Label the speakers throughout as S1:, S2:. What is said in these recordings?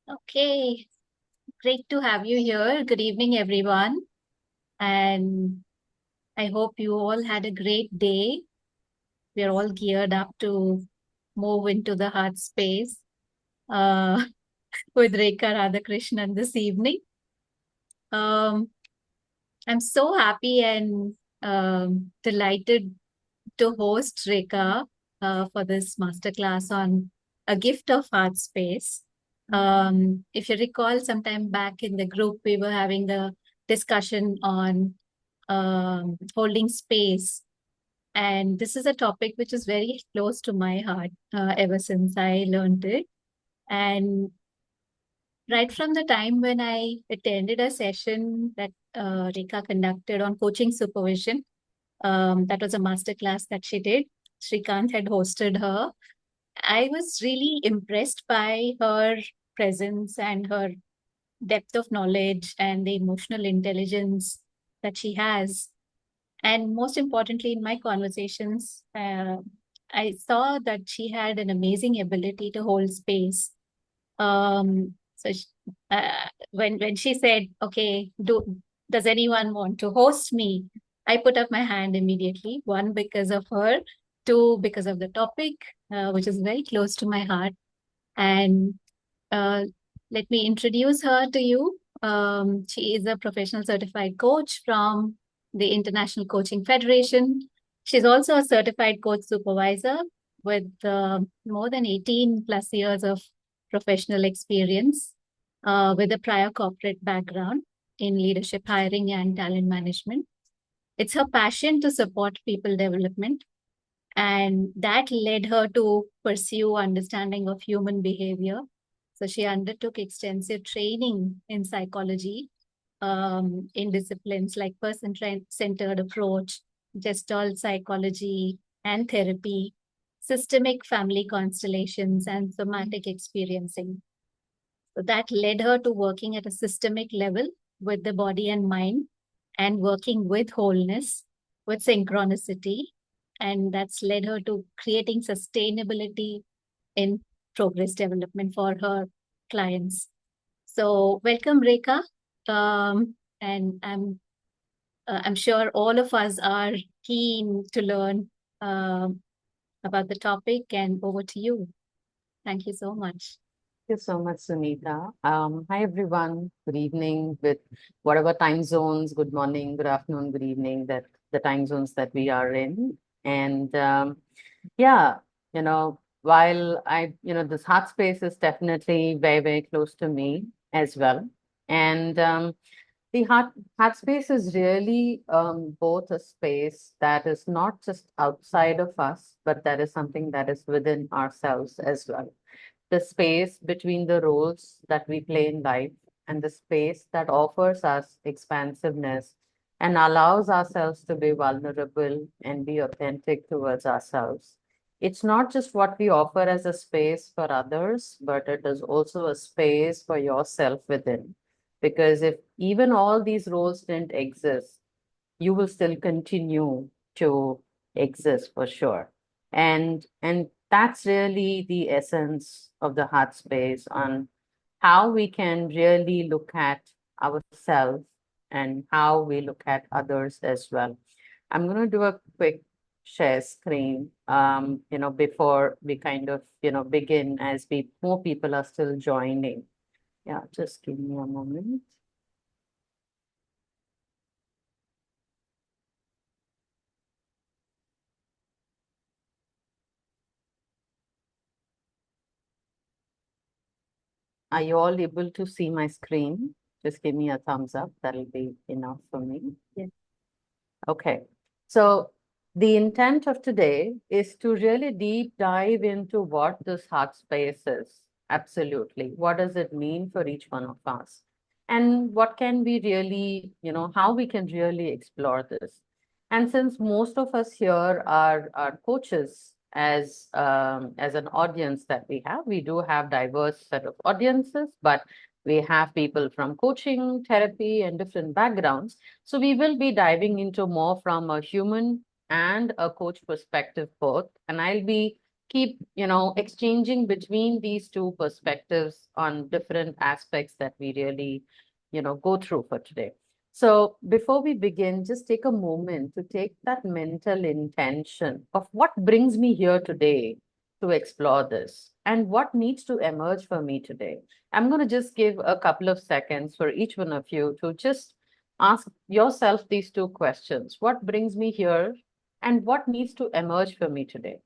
S1: Okay, great to have you here. Good evening, everyone. And I hope you all had a great day. We're all geared up to move into the heart space uh, with Rekha Radhakrishnan this evening. Um, I'm so happy and delighted to host Rekha for this masterclass on a gift of heart space. If you recall, sometime back in the group, we were having a discussion on holding space. And this is a topic which is very close to my heart ever since I learned it. And right from the time when I attended a session that Rekha conducted on coaching supervision, that was a masterclass that she did. Shrikant had hosted her. I was really impressed by her presence and her depth of knowledge and the emotional intelligence that she has. And most importantly, in my conversations, I saw that she had an amazing ability to hold space. So sh when she said, "Okay, does anyone want to host me?" I put up my hand immediately. One, because of her. Two, because of the topic, which is very close to my heart. And uh, let me introduce her to you. She is a professional certified coach from the International Coaching Federation. She's also a certified coach supervisor with more than 18 plus years of professional experience with a prior corporate background in leadership hiring and talent management. It's her passion to support people development, and that led her to pursue understanding of human behavior. So she undertook extensive training in psychology, in disciplines like person-centered approach, Gestalt Psychology and Therapy, systemic family constellations, and somatic experiencing. So that led her to working at a systemic level with the body and mind, and working with wholeness, with synchronicity. And that's led her to creating sustainability in progress development for her clients. So welcome, Rekha. And I'm sure all of us are keen to learn about the topic, and over to you. Thank you so much.
S2: Thank you so much, Sunita. Hi, everyone. Good evening with whatever time zones, good morning, good afternoon, good evening, that the time zones that we are in. And yeah, while this heart space is definitely very, very close to me as well. And the heart space is really both a space that is not just outside of us, but that is something that is within ourselves as well. The space between the roles that we play in life and the space that offers us expansiveness and allows ourselves to be vulnerable and be authentic towards ourselves. It's not just what we offer as a space for others, but it is also a space for yourself within. Because if even all these roles didn't exist, you will still continue to exist for sure. And that's really the essence of the heart space on how we can really look at ourselves and how we look at others as well. I'm going to do a quick share screen, before we kind of, begin as more people are still joining. Yeah, just give me a moment. Are you all able to see my screen? Just give me a thumbs up. That'll be enough for me.
S1: Yes.
S2: Okay. So the intent of today is to really deep dive into what this heart space is. Absolutely. What does it mean for each one of us? And what can we really, how we can really explore this? And since most of us here are coaches as an audience that we do have diverse set of audiences, but we have people from coaching, therapy, and different backgrounds. So we will be diving into more from a human and a coach perspective both. And I'll be keep, exchanging between these two perspectives on different aspects that we really, go through for today. So before we begin, just take a moment to take that mental intention of what brings me here today to explore this and what needs to emerge for me today. I'm going to just give a couple of seconds for each one of you to just ask yourself these two questions. What brings me here and what needs to emerge for me today?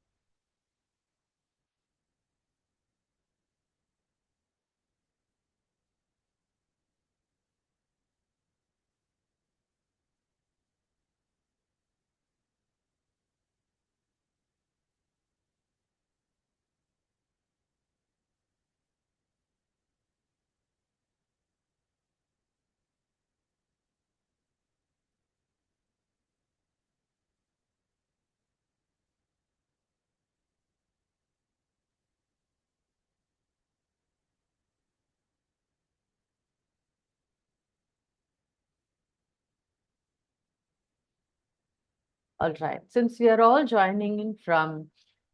S2: All right. Since we are all joining in from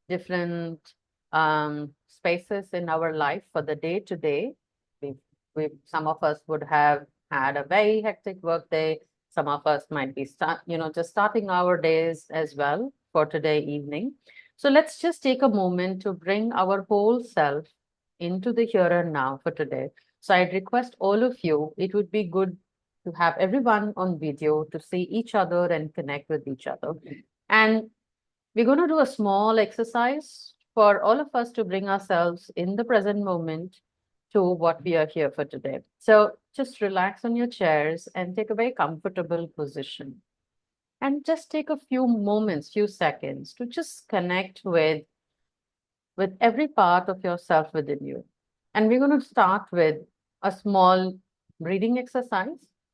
S2: different spaces in our life for the day to day, some of us would have had a very hectic work day. Some of us might be just starting our days as well for today evening. So let's just take a moment to bring our whole self into the here and now for today. So I'd request all of you, it would be good to have everyone on video to see each other and connect with each other. And we're going to do a small exercise for all of us to bring ourselves in the present moment to what we are here for today. So just relax on your chairs and take a very comfortable position. And just take a few moments, few seconds to just connect with every part of yourself within you. And we're going to start with a small breathing exercise.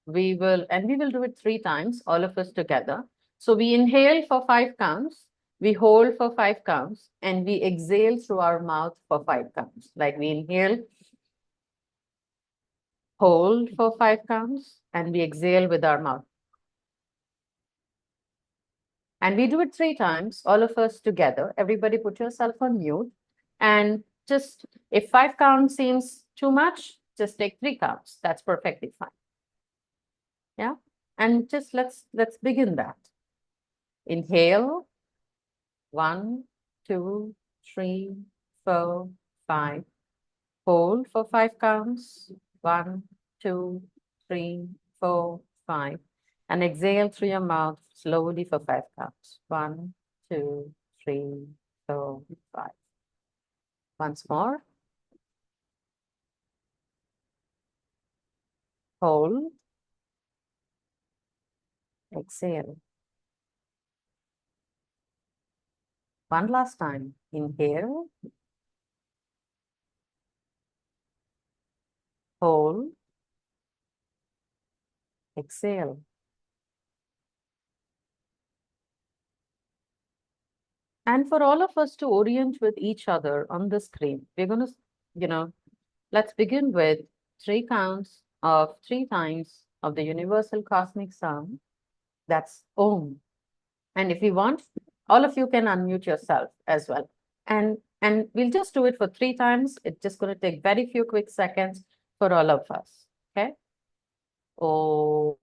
S2: We will do it 3 times, all of us together. So we inhale for 5 counts, we hold for 5 counts, and we exhale through our mouth for 5 counts. Like we inhale, hold for 5 counts, and we exhale with our mouth. And we do it 3 times, all of us together. Everybody put yourself on mute. And just if 5 counts seems too much, just take 3 counts. That's perfectly fine. Yeah. And just let's begin that. Inhale. 1, 2, 3, 4, 5. Hold for 5 counts. 1, 2, 3, 4, 5. And exhale through your mouth slowly for 5 counts. 1, 2, 3, 4, 5. Once more. Hold. Exhale. One last time. Inhale. Hold. Exhale. And for all of us to orient with each other on the screen, we're going to, let's begin with 3 counts of 3 times of the universal cosmic sound. That's Om. And if you want, all of you can unmute yourself as well. And we'll just do it for 3 times. It's just going to take very few quick seconds for all of us. Okay? Om.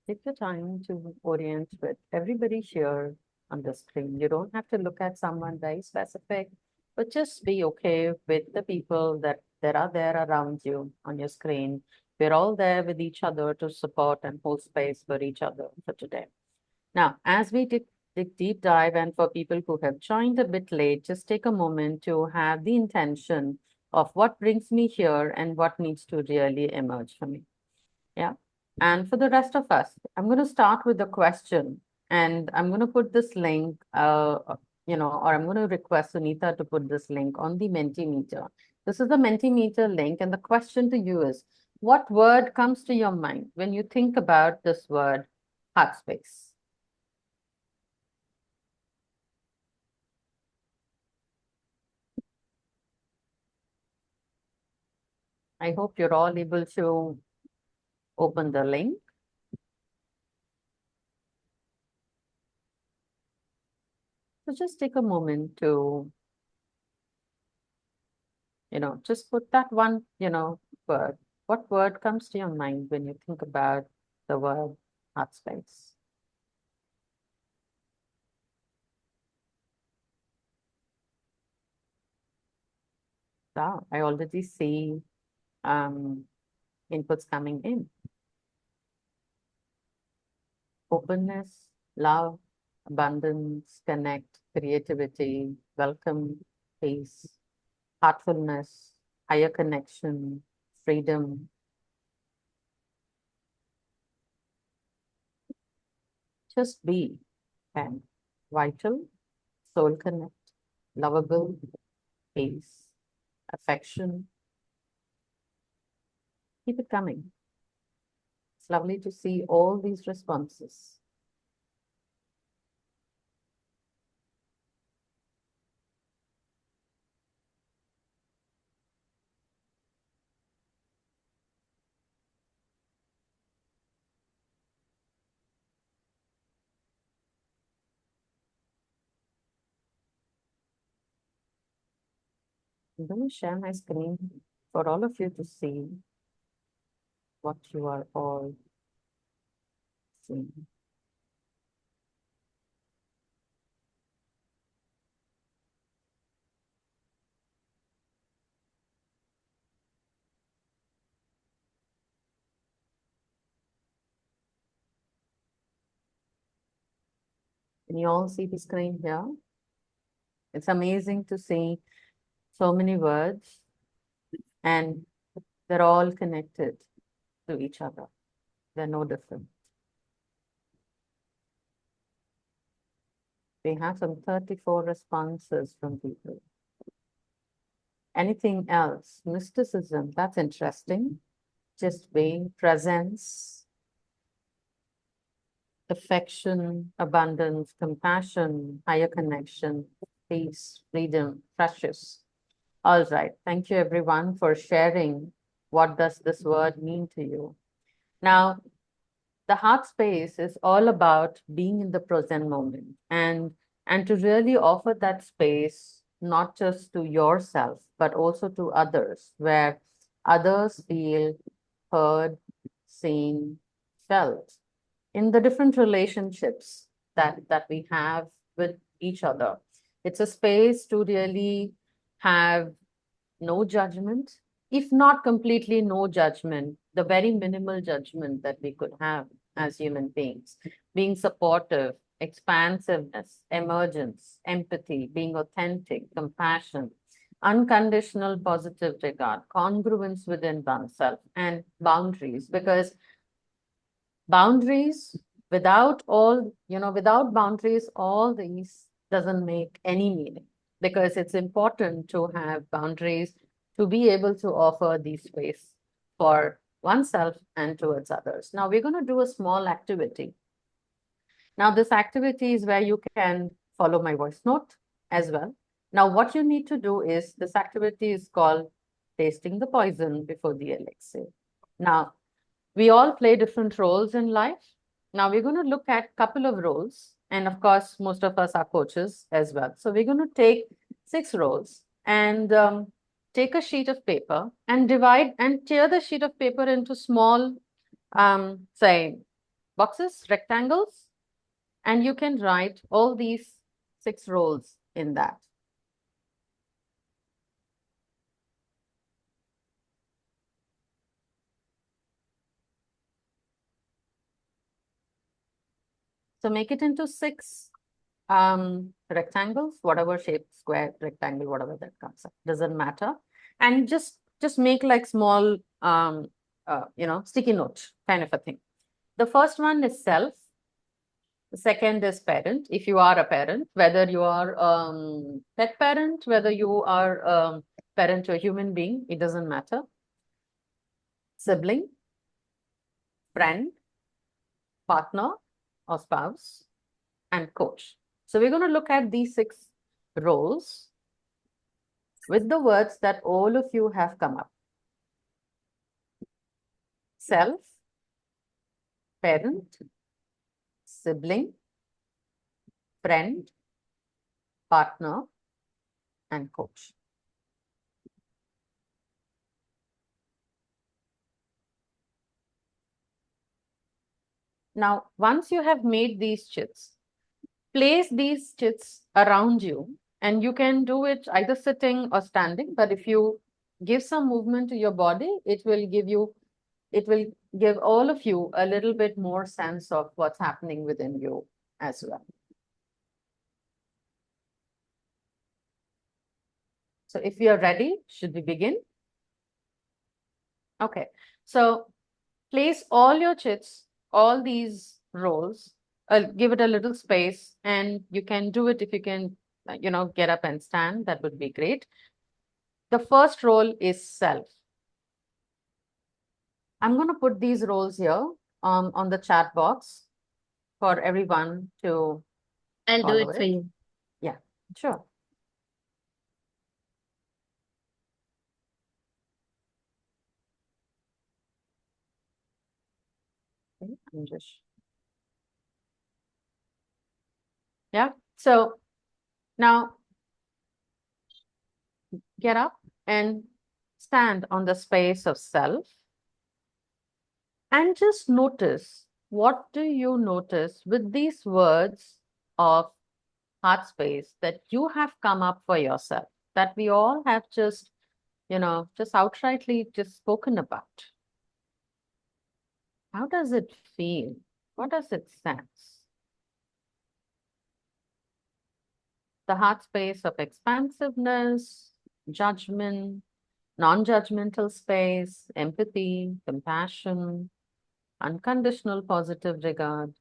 S2: Take the time to orient with everybody here on the screen. You don't have to look at someone very specific, but just be okay with the people that are there around you on your screen. We're all there with each other to support and hold space for each other for today. Now, as we dig deep dive, and for people who have joined a bit late, just take a moment to have the intention of what brings me here and what needs to really emerge for me. Yeah. And for the rest of us, I'm going to start with a question, and I'm going to put this link, or I'm going to request Sunita to put this link on the Mentimeter. This is the Mentimeter link, and the question to you is, what word comes to your mind when you think about this word, heart space? I hope you're all able to open the link. So just take a moment to, just put that one, word. What word comes to your mind when you think about the word heart space? So I already see inputs coming in. Openness, love, abundance, connect, creativity, welcome, peace, heartfulness, higher connection, freedom. Just be and vital, soul connect, lovable, peace, affection. Keep it coming. It's lovely to see all these responses. I'm going to share my screen for all of you to see what you are all seeing. Can you all see the screen here? It's amazing to see so many words, and they're all connected to each other. They're no different. We have some 34 responses from people. Anything else? Mysticism, that's interesting. Just being, presence, affection, abundance, compassion, higher connection, peace, freedom, precious. All right. Thank you, everyone, for sharing. What does this word mean to you? Now, the heart space is all about being in the present moment, and to really offer that space not just to yourself but also to others, where others feel heard, seen, felt in the different relationships that we have with each other. It's a space to really have no judgment, if not completely no judgment, the very minimal judgment that we could have as human beings, being supportive, expansiveness, emergence, empathy, being authentic, compassion, unconditional positive regard, congruence within oneself, and boundaries. Because boundaries, without boundaries, all these doesn't make any meaning, because it's important to have boundaries to be able to offer these space for oneself and towards others. Now we're going to do a small activity. Now this activity is where you can follow my voice note as well. Now what you need to do is, this activity is called tasting the poison before the elixir. Now we all play different roles in life. Now we're going to look at a couple of roles. And of course, most of us are coaches as well. So we're going to take 6 roles and take a sheet of paper and divide and tear the sheet of paper into small, say, boxes, rectangles. And you can write all these 6 roles in that. So make it into 6 rectangles, whatever shape, square, rectangle, whatever that comes up, doesn't matter. And just make like small, sticky note kind of a thing. The first one is self. The second is parent. If you are a parent, whether you are pet parent, whether you are parent to a human being, it doesn't matter. Sibling, friend, partner or spouse, and coach. So we're going to look at these 6 roles with the words that all of you have come up. Self, parent, sibling, friend, partner, and coach. Now, once you have made these chits, place these chits around you, and you can do it either sitting or standing. But if you give some movement to your body, it will give all of you a little bit more sense of what's happening within you as well. So if we are ready, should we begin? Okay. So place all your chits, all these roles, give it a little space, and you can do it if you can, get up and stand. That would be great. The first role is self. I'm going to put these roles here on the chat box for everyone to
S1: I'll do
S2: follow
S1: it for you.
S2: Yeah, sure. Okay, I'm just... Yeah. So now get up and stand on the space of self and just notice, what do you notice with these words of heart space that you have come up for yourself, that we all have just outrightly just spoken about? How does it feel? What does it sense? The heart space of expansiveness, judgment, non-judgmental space, empathy, compassion, unconditional positive regard,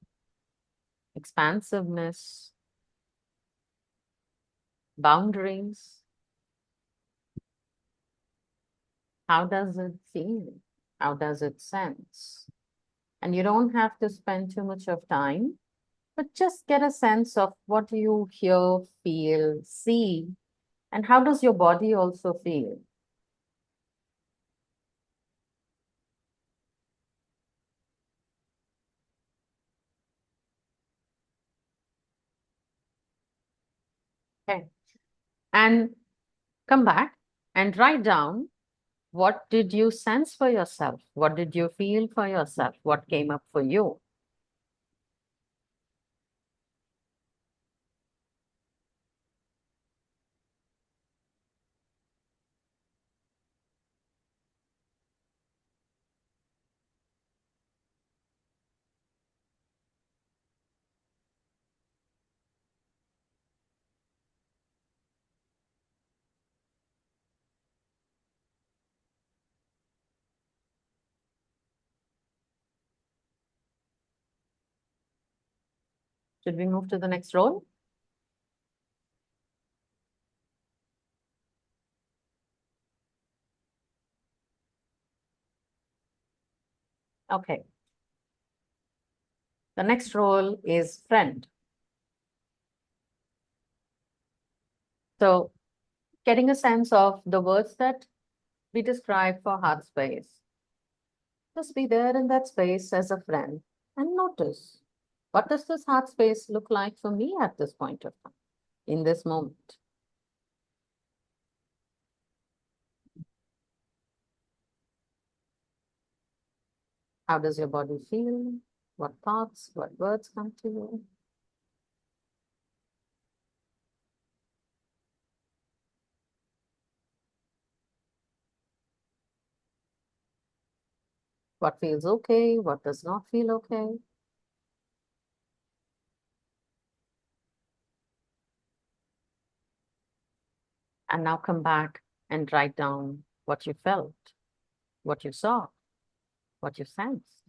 S2: expansiveness, boundaries. How does it feel? How does it sense? And you don't have to spend too much of time, but just get a sense of what you hear, feel, see, and how does your body also feel? Okay. And come back and write down, what did you sense for yourself? What did you feel for yourself? What came up for you? Should we move to the next role? Okay. The next role is friend. So getting a sense of the words that we describe for heart space. Just be there in that space as a friend and notice, what does this heart space look like for me at this point of time, in this moment? How does your body feel? What thoughts, what words come to you? What feels okay? What does not feel okay? And now come back and write down what you felt, what you saw, what you sensed.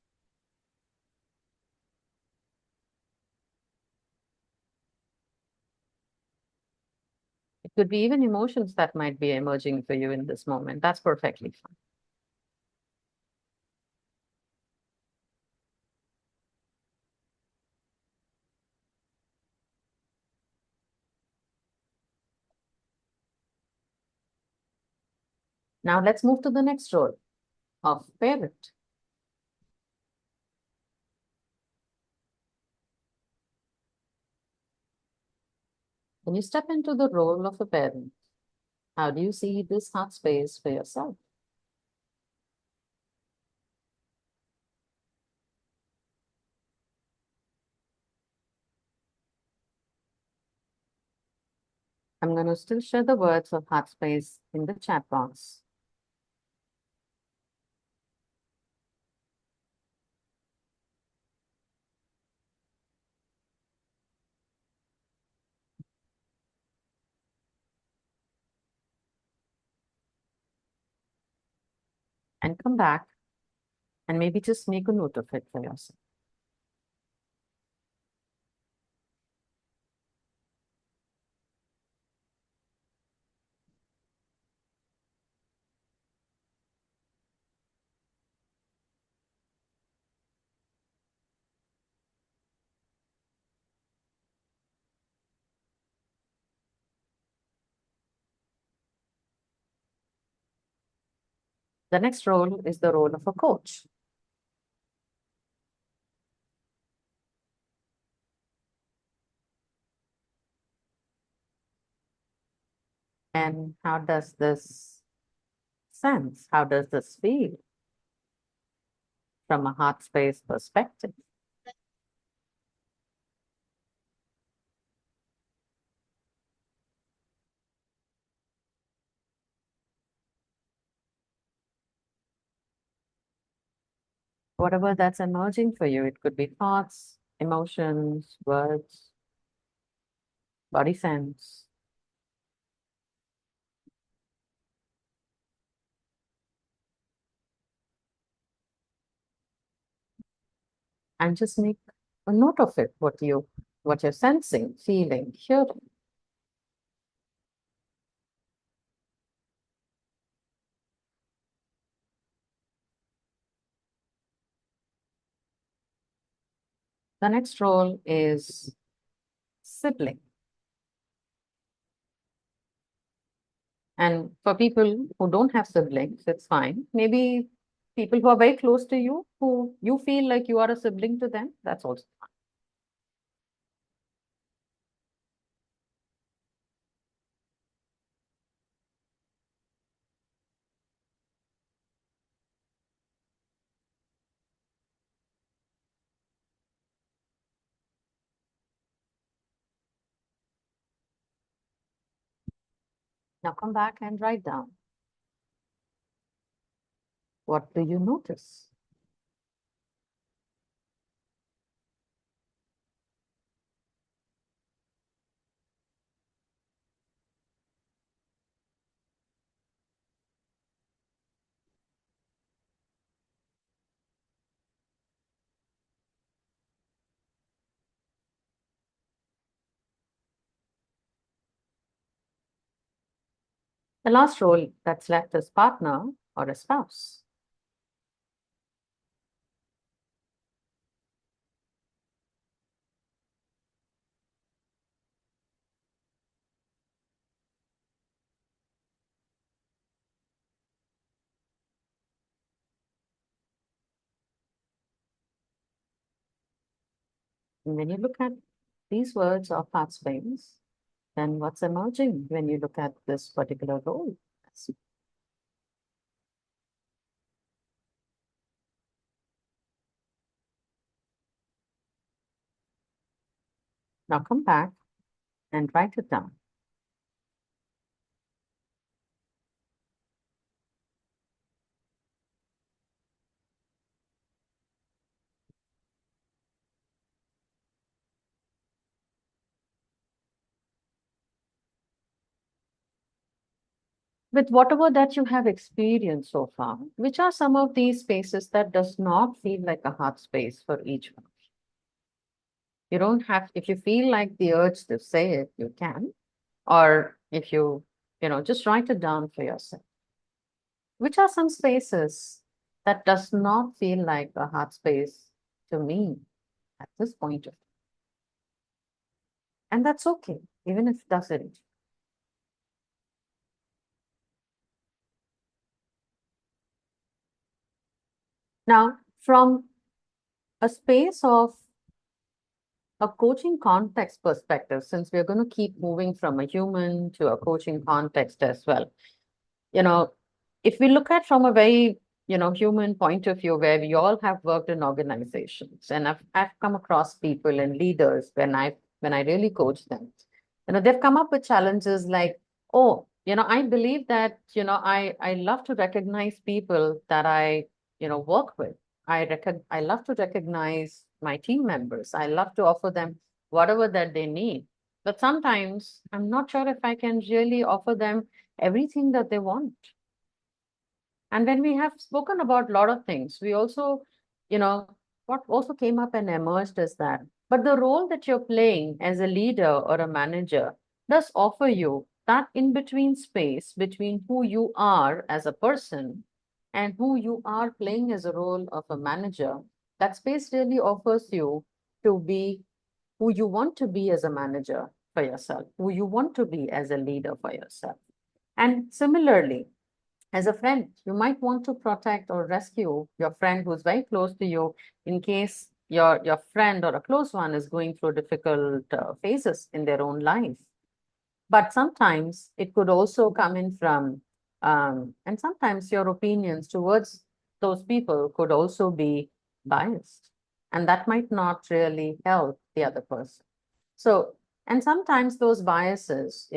S2: could be even emotions that might be emerging for you in this moment. That's perfectly fine. Now let's move to the next role of parent. When you step into the role of a parent, how do you see this heart space for yourself? I'm going to still share the words of heart space in the chat box. And come back and maybe just make a note of it for yourself. The next role is the role of a coach. And how does this sense? How does this feel from a heart space perspective? Whatever that's emerging for you, it could be thoughts, emotions, words, body sense. And just make a note of it, what you're sensing, feeling, hearing. The next role is sibling. And for people who don't have siblings, it's fine. Maybe people who are very close to you, who you feel like you are a sibling to them, that's also fine. Now come back and write down. What do you notice? The last role that's left is partner or a spouse. And when you look at these words of heart space, then what's emerging when you look at this particular role? Now come back and write it down. With whatever that you have experienced so far, which are some of these spaces that does not feel like a heart space for each one? You don't have, if you feel like the urge to say it, you can, or if just write it down for yourself. Which are some spaces that does not feel like a heart space to me at this point of time? And that's okay, even if it doesn't. Now, from a space of a coaching context perspective, since we're going to keep moving from a human to a coaching context as well, you know, if we look at from a very, human point of view, where we all have worked in organizations, and I've come across people and leaders when I really coach them, they've come up with challenges like, oh, I believe that, I love to recognize people that I, work with. I love to recognize my team members. I love to offer them whatever that they need. But sometimes I'm not sure if I can really offer them everything that they want. And when we have spoken about a lot of things, we also, what also came up and emerged is that, but the role that you're playing as a leader or a manager does offer you that in between space between who you are as a person and who you are playing as a role of a manager. That space really offers you to be who you want to be as a manager for yourself, who you want to be as a leader for yourself. And similarly, as a friend, you might want to protect or rescue your friend who's very close to you in case your friend or a close one is going through difficult phases in their own life. But sometimes it could also come in from, and sometimes your opinions towards those people could also be biased, and that might not really help the other person. So, and sometimes those biases,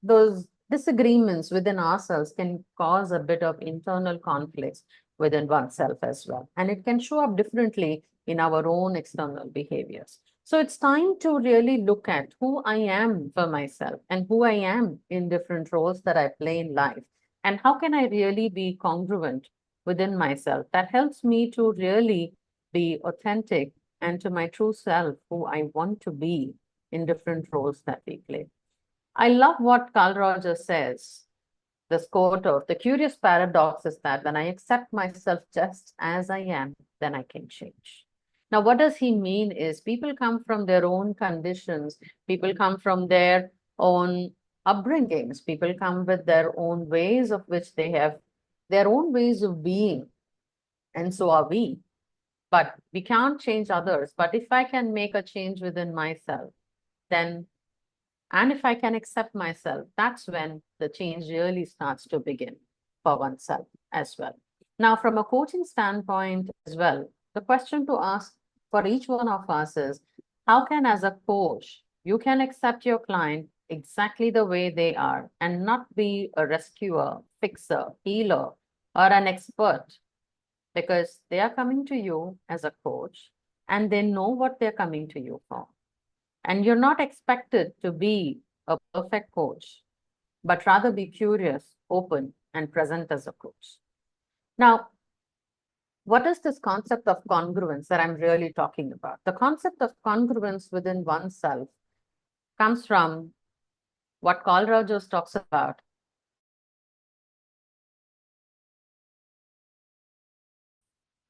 S2: those disagreements within ourselves can cause a bit of internal conflicts within oneself as well. And it can show up differently in our own external behaviors. So it's time to really look at who I am for myself and who I am in different roles that I play in life. And how can I really be congruent within myself? That helps me to really be authentic and to my true self, who I want to be in different roles that we play. I love what Carl Rogers says. This quote of the curious paradox is that when I accept myself just as I am, then I can change. Now, what does he mean is people come from their own conditions, people come from their own upbringings, people come with their own ways of which they have their own ways of being, and so are we. But we can't change others. But if I can make a change within myself, then, and if I can accept myself, that's when the change really starts to begin for oneself as well. Now, from a coaching standpoint as well, the question to ask for each one of us is, how can, as a coach, you can accept your client exactly the way they are and not be a rescuer, fixer, healer, or an expert, because they are coming to you as a coach and they know what they're coming to you for. And you're not expected to be a perfect coach, but rather be curious, open, and present as a coach. Now, what is this concept of congruence that I'm really talking about? The concept of congruence within oneself comes from what Carl Rogers talks about.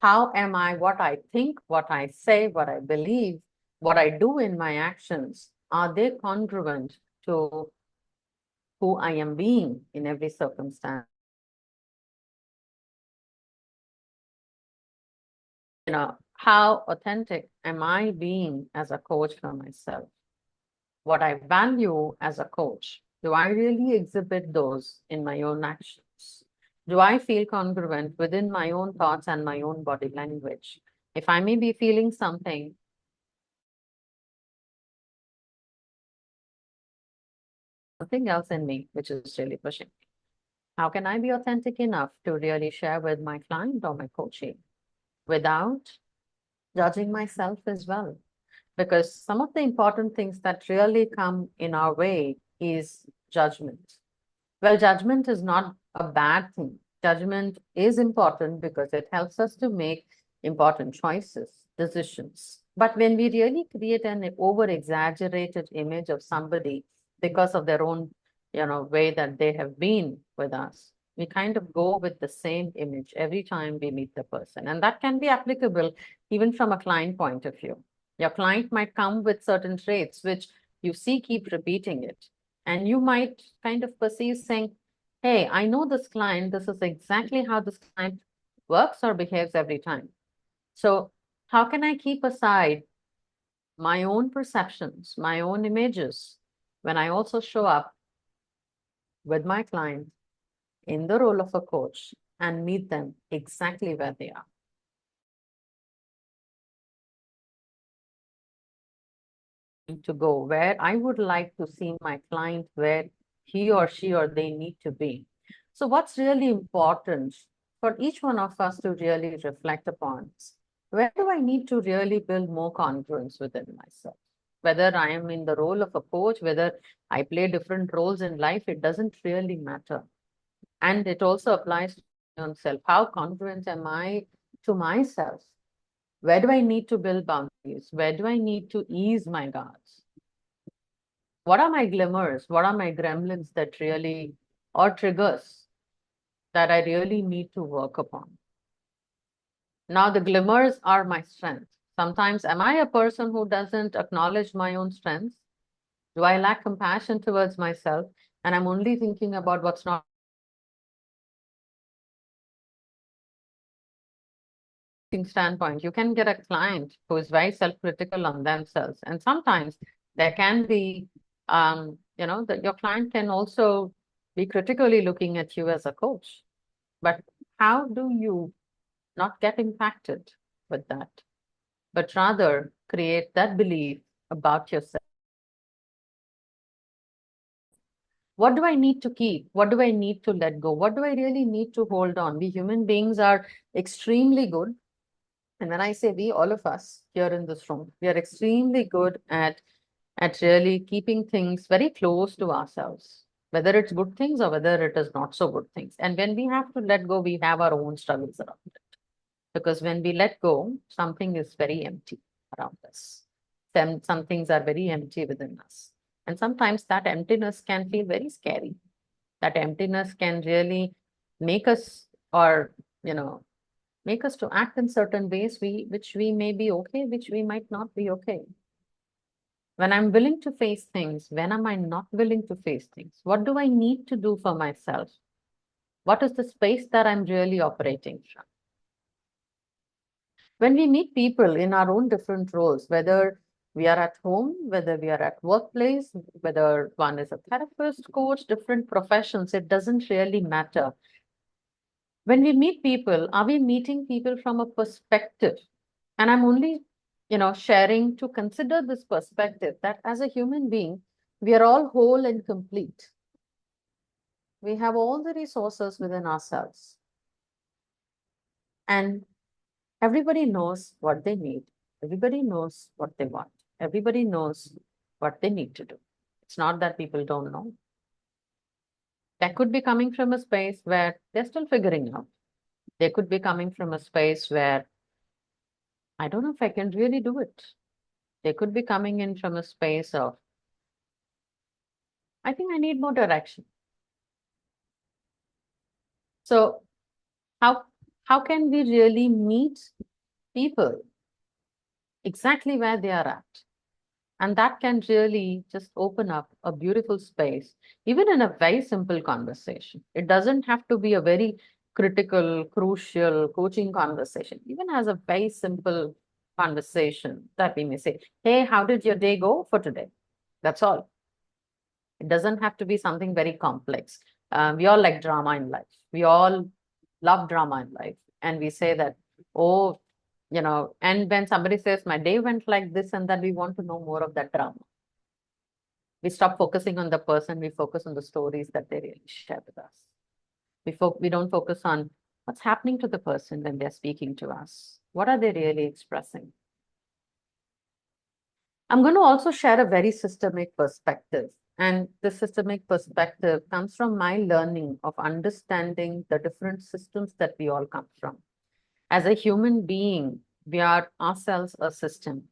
S2: How am I, what I think, what I say, what I believe, what I do in my actions, are they congruent to who I am being in every circumstance? How authentic am I being as a coach for myself? What I value as a coach, do I really exhibit those in my own actions? Do I feel congruent within my own thoughts and my own body language? If I may be feeling something else in me, which is really pushing me, how can I be authentic enough to really share with my client or my coaching without judging myself as well? Because some of the important things that really come in our way is judgment. Well, judgment is not a bad thing. Judgment is important because it helps us to make important choices, decisions. But when we really create an over exaggerated image of somebody because of their own, way that they have been with us. We kind of go with the same image every time we meet the person. And that can be applicable even from a client point of view. Your client might come with certain traits which you see keep repeating it. And you might kind of perceive saying, hey, I know this client, this is exactly how this client works or behaves every time. So how can I keep aside my own perceptions, my own images, when I also show up with my client in the role of a coach and meet them exactly where they are? To go where I would like to see my client where he or she or they need to be. So what's really important for each one of us to really reflect upon is, where do I need to really build more congruence within myself? Whether I am in the role of a coach, whether I play different roles in life, it doesn't really matter. And it also applies to my own self. How congruent am I to myself? Where do I need to build boundaries? Where do I need to ease my guards? What are my glimmers? What are my gremlins that really, or triggers that I really need to work upon? Now, the glimmers are my strengths. Sometimes, am I a person who doesn't acknowledge my own strengths? Do I lack compassion towards myself? And I'm only thinking about what's not standpoint. You can get a client who is very self-critical on themselves. And sometimes there can be, that your client can also be critically looking at you as a coach. But how do you not get impacted with that, but rather create that belief about yourself? What do I need to keep? What do I need to let go? What do I really need to hold on? We human beings are extremely good. And when I say we, all of us here in this room, we are extremely good at really keeping things very close to ourselves, whether it's good things or whether it is not so good things. And when we have to let go, we have our own struggles around it. Because when we let go, something is very empty around us. Some things are very empty within us. And sometimes that emptiness can feel very scary. That emptiness can really make us, or, make us to act in certain ways which we may be okay, which we might not be okay. When I'm willing to face things, when am I not willing to face things? What do I need to do for myself? What is the space that I'm really operating from? When we meet people in our own different roles, whether we are at home, whether we are at workplace, whether one is a therapist, coach, different professions, it doesn't really matter. When we meet people, are we meeting people from a perspective? And I'm only, sharing to consider this perspective that as a human being, we are all whole and complete. We have all the resources within ourselves. And everybody knows what they need. Everybody knows what they want. Everybody knows what they need to do. It's not that people don't know. That could be coming from a space where they're still figuring out. They could be coming from a space where I don't know if I can really do it. They could be coming in from a space of, I think I need more direction. So how can we really meet people exactly where they are at? And that can really just open up a beautiful space, even in a very simple conversation. It doesn't have to be a very critical, crucial coaching conversation. Even as a very simple conversation that we may say, hey, how did your day go for today? That's all. It doesn't have to be something very complex. We all like drama in life. We all love drama in life. And we say that, oh, and when somebody says, my day went like this, and then we want to know more of that drama. We stop focusing on the person, we focus on the stories that they really share with us. We don't focus on what's happening to the person when they're speaking to us. What are they really expressing? I'm going to also share a very systemic perspective. And the systemic perspective comes from my learning of understanding the different systems that we all come from. As a human being, we are ourselves a system,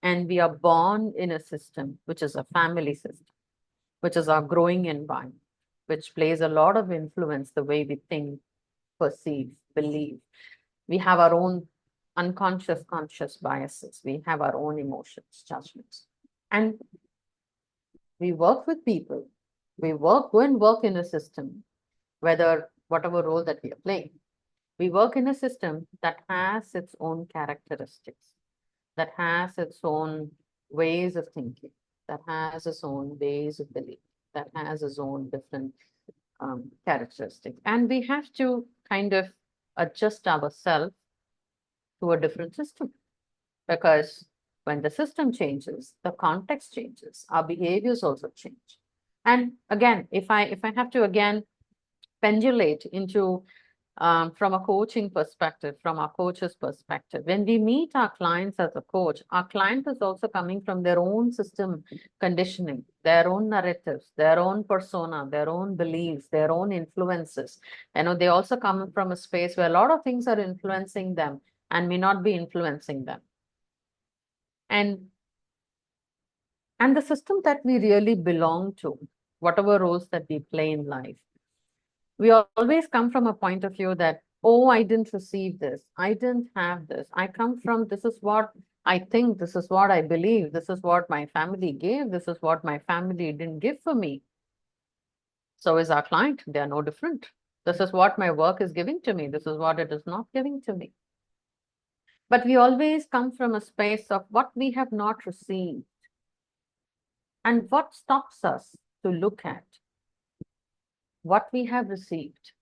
S2: and we are born in a system, which is a family system. which is our growing environment, which plays a lot of influence the way we think, perceive, believe. We have our own unconscious, conscious biases. We have our own emotions, judgments. And we work with people. Go and work in a system, whatever role that we are playing. We work in a system that has its own characteristics, that has its own ways of thinking, that has its own ways of belief, that has its own different characteristics. And we have to kind of adjust ourselves to a different system, because when the system changes, the context changes, our behaviors also change. And again, if I have to again pendulate into from a coaching perspective, from our coach's perspective, when we meet our clients as a coach, our client is also coming from their own system conditioning, their own narratives, their own persona, their own beliefs, their own influences. They also come from a space where a lot of things are influencing them and may not be influencing them. And the system that we really belong to, whatever roles that we play in life, we always come from a point of view that, oh, I didn't receive this, I didn't have this. I come from, this is what I think, this is what I believe, this is what my family gave, this is what my family didn't give for me. So is our client. They are no different. This is what my work is giving to me, this is what it is not giving to me. But we always come from a space of what we have not received. And what stops us to look at what we have received?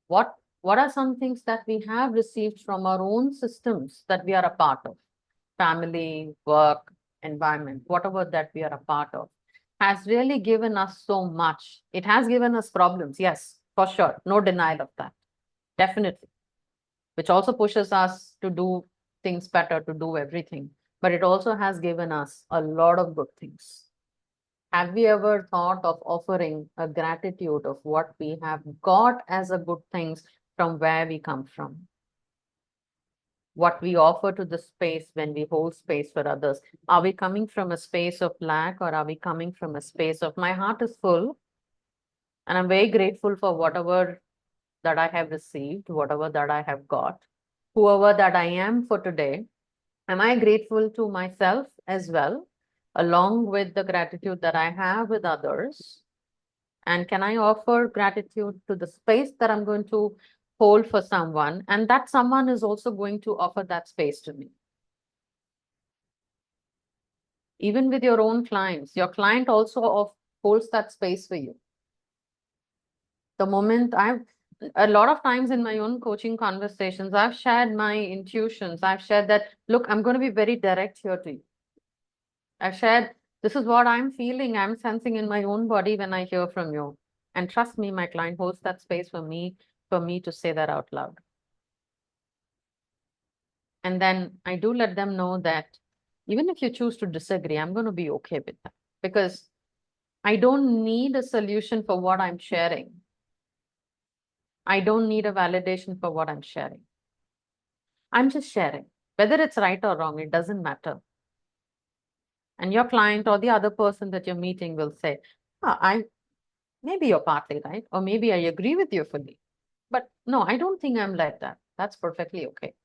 S2: What are some things that we have received from our own systems that we are a part of? Family, work, environment, whatever that we are a part of, has really given us so much. It has given us problems, yes, for sure. No denial of that. Definitely. Which also pushes us to do things better, to do everything. But it also has given us a lot of good things. Have we ever thought of offering a gratitude of what we have got as a good things from where we come from? What we offer to the space when we hold space for others. Are we coming from a space of lack, or are we coming from a space of my heart is full and I'm very grateful for whatever that I have received, whatever that I have got, whoever that I am for today? Am I grateful to myself as well, along with the gratitude that I have with others? And can I offer gratitude to the space that I'm going to hold for someone, and that someone is also going to offer that space to me? Even with your own clients, your client also holds that space for you. The moment a lot of times in my own coaching conversations, I've shared my intuitions. I've shared that, look, I'm going to be very direct here to you. I've shared, this is what I'm feeling, I'm sensing in my own body when I hear from you. And trust me, my client holds that space for me to say that out loud. And then I do let them know that even if you choose to disagree, I'm going to be okay with that, because I don't need a solution for what I'm sharing. I don't need a validation for what I'm sharing. I'm just sharing. Whether it's right or wrong, it doesn't matter. And your client or the other person that you're meeting will say, maybe you're partly right, or maybe I agree with you fully. But no, I don't think I'm like that. That's perfectly okay.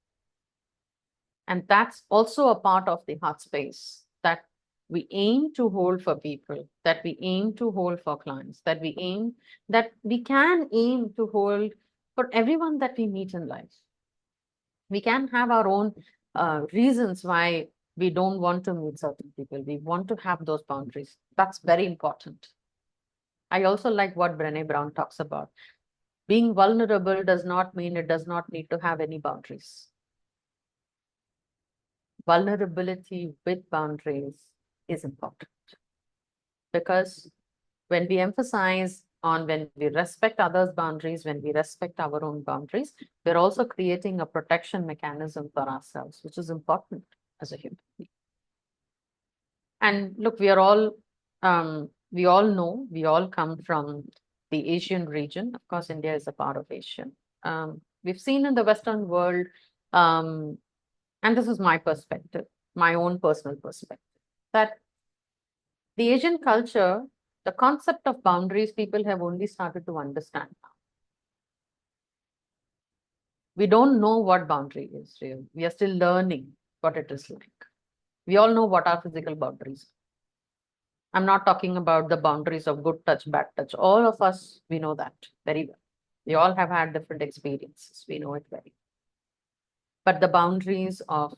S2: And that's also a part of the heart space that we aim to hold for people, that we aim to hold for clients, that we can aim to hold for everyone that we meet in life. We can have our own reasons why we don't want to meet certain people. We want to have those boundaries. That's very important. I also like what Brené Brown talks about. Being vulnerable does not mean it does not need to have any boundaries. Vulnerability with boundaries is important, because when we emphasize on, when we respect others' boundaries, when we respect our own boundaries, we're also creating a protection mechanism for ourselves, which is important as a human being. And look, we all know, we all come from the Asian region. Of course, India is a part of Asia. We've seen in the Western world, and this is my perspective, my own personal perspective, that The Asian culture, the concept of boundaries, people have only started to understand now. We don't know what boundary is real. We are still learning what it is like. We all know what our physical boundaries are. I'm not talking about the boundaries of good touch, bad touch. All of us, we know that very well. We all have had different experiences. We know it very well. But the boundaries of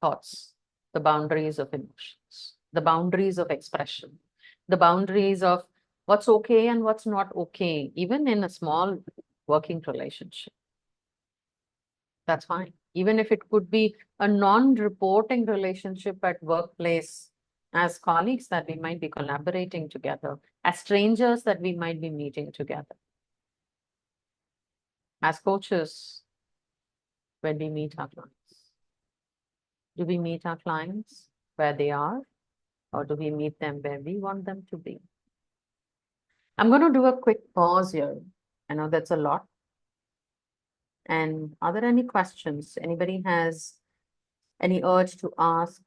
S2: thoughts, the boundaries of emotions, the boundaries of expression, the boundaries of what's okay and what's not okay, even in a small working relationship. That's fine. Even if it could be a non-reporting relationship at workplace, as colleagues that we might be collaborating together, as strangers that we might be meeting together, as coaches when we meet our clients. Do we meet our clients where they are, or do we meet them where we want them to be? I'm going to do a quick pause here. I know that's a lot. And are there any questions? Anybody has any urge to ask,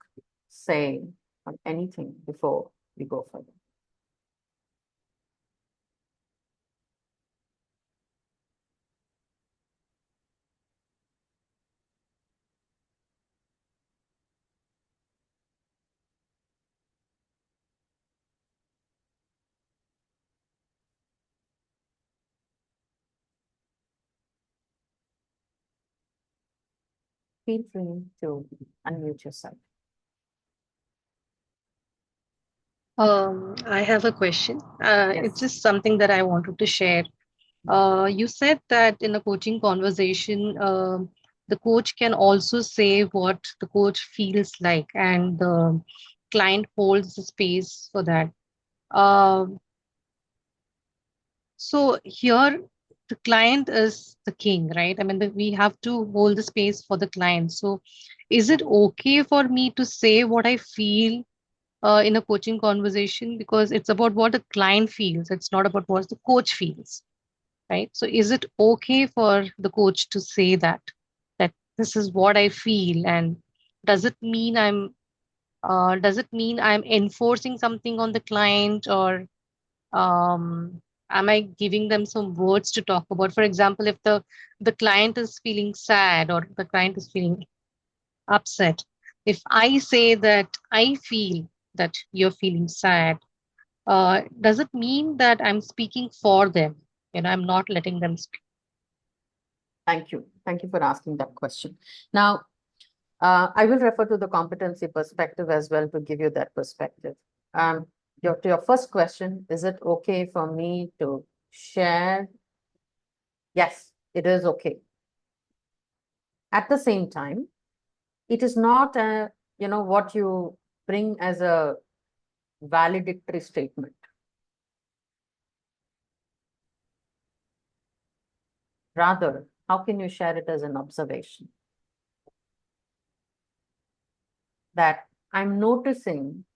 S2: say, or anything before we go further? Feel free to unmute yourself.
S3: I have a question. It's
S2: Yes.
S3: just something that I wanted to share. You said that in a coaching conversation, the coach can also say what the coach feels like, and the client holds the space for that. Um, so here, the client is the king, right? I mean, we have to hold the space for the client. So, is it okay for me to say what I feel in a coaching conversation, because it's about what the client feels, it's not about what the coach feels, right? So is it okay for the coach to say that this is what I feel, and does it mean I'm enforcing something on the client, or am I giving them some words to talk about? For example, if the client is feeling sad, or the client is feeling upset, if I say that I feel that you're feeling sad, does it mean that I'm speaking for them? I'm not letting them speak.
S2: Thank you. Thank you for asking that question. Now, I will refer to the competency perspective as well to give you that perspective. To your first question, is it okay for me to share? Yes, it is okay. At the same time, it is not what you bring as a valedictory statement. Rather, how can you share it as an observation? That I'm noticing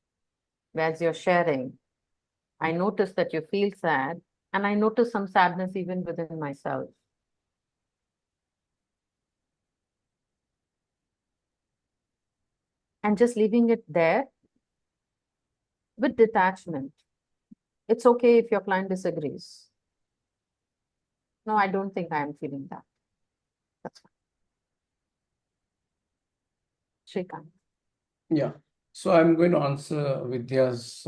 S2: as you're sharing, I notice that you feel sad, and I notice some sadness even within myself. And just leaving it there with detachment. It's okay if your client disagrees. No, I don't think I am feeling that. That's fine. Shrikant.
S4: Yeah. So I'm going to answer Vidya's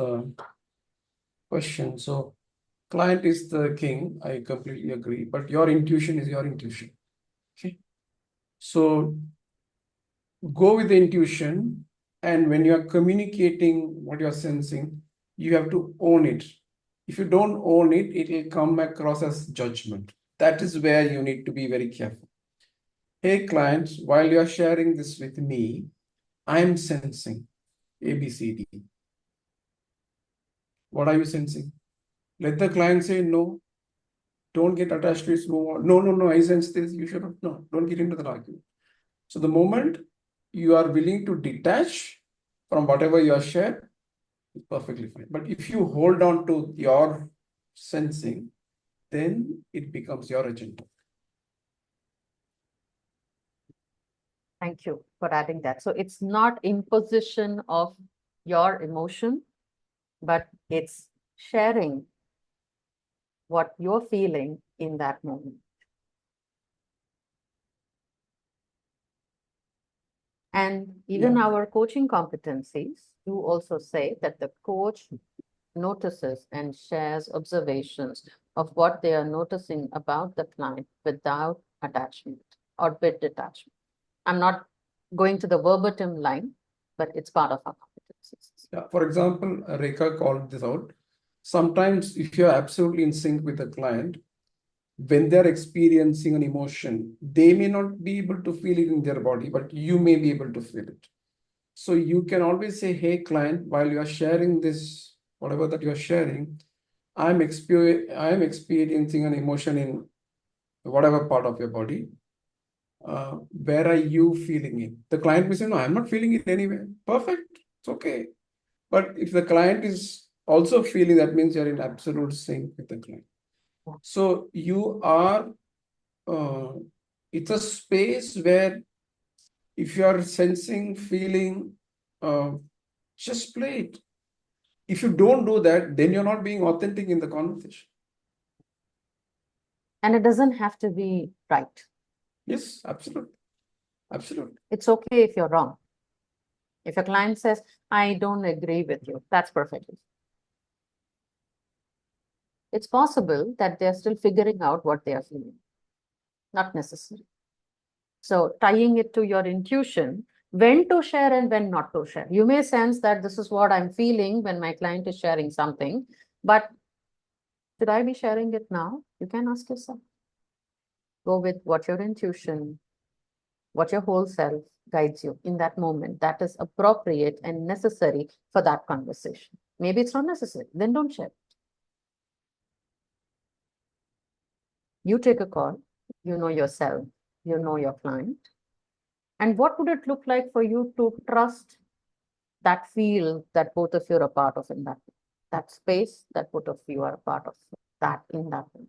S4: question. So client is the king. I completely agree. But your intuition is your intuition. Okay. So go with the intuition. And when you are communicating what you're sensing, you have to own it. If you don't own it, it will come across as judgment. That is where you need to be very careful. Hey, clients, while you are sharing this with me, I'm sensing A, B, C, D. What are you sensing? Let the client say no. Don't get attached to it. No, I sense this. You should have. No, don't get into that argument. So the moment you are willing to detach from whatever you are shared, it's perfectly fine. But if you hold on to your sensing, then it becomes your agenda.
S2: Thank you for adding that. So it's not imposition of your emotion, but it's sharing what you're feeling in that moment. And even our coaching competencies, you also say that the coach notices and shares observations of what they are noticing about the client without attachment or with detachment. I'm not going to the verbatim line, but it's part of our competencies.
S4: Yeah, for example, Rekha called this out. Sometimes if you're absolutely in sync with the client, when they're experiencing an emotion, they may not be able to feel it in their body, but you may be able to feel it. So you can always say, hey, client, while you are sharing this, whatever that you are sharing, I'm experiencing an emotion in whatever part of your body. Where are you feeling it? The client will say, no, I'm not feeling it anywhere. Perfect. It's okay. But if the client is also feeling, that means you're in absolute sync with the client. So you are, it's a space where if you are sensing, feeling, just play it. If you don't do that, then you're not being authentic in the conversation.
S2: And it doesn't have to be right.
S4: Yes, absolutely. Absolutely.
S2: It's okay if you're wrong. If a client says, I don't agree with you, that's perfectly. It's possible that they're still figuring out what they are feeling. Not necessary. So tying it to your intuition, when to share and when not to share. You may sense that this is what I'm feeling when my client is sharing something, but should I be sharing it now? You can ask yourself. Go with what your intuition, what your whole self guides you in that moment that is appropriate and necessary for that conversation. Maybe it's not necessary, then don't share it. You take a call, you know yourself, you know your client. And what would it look like for you to trust that field that both of you are a part of in that space that both of you are a part of that in that moment?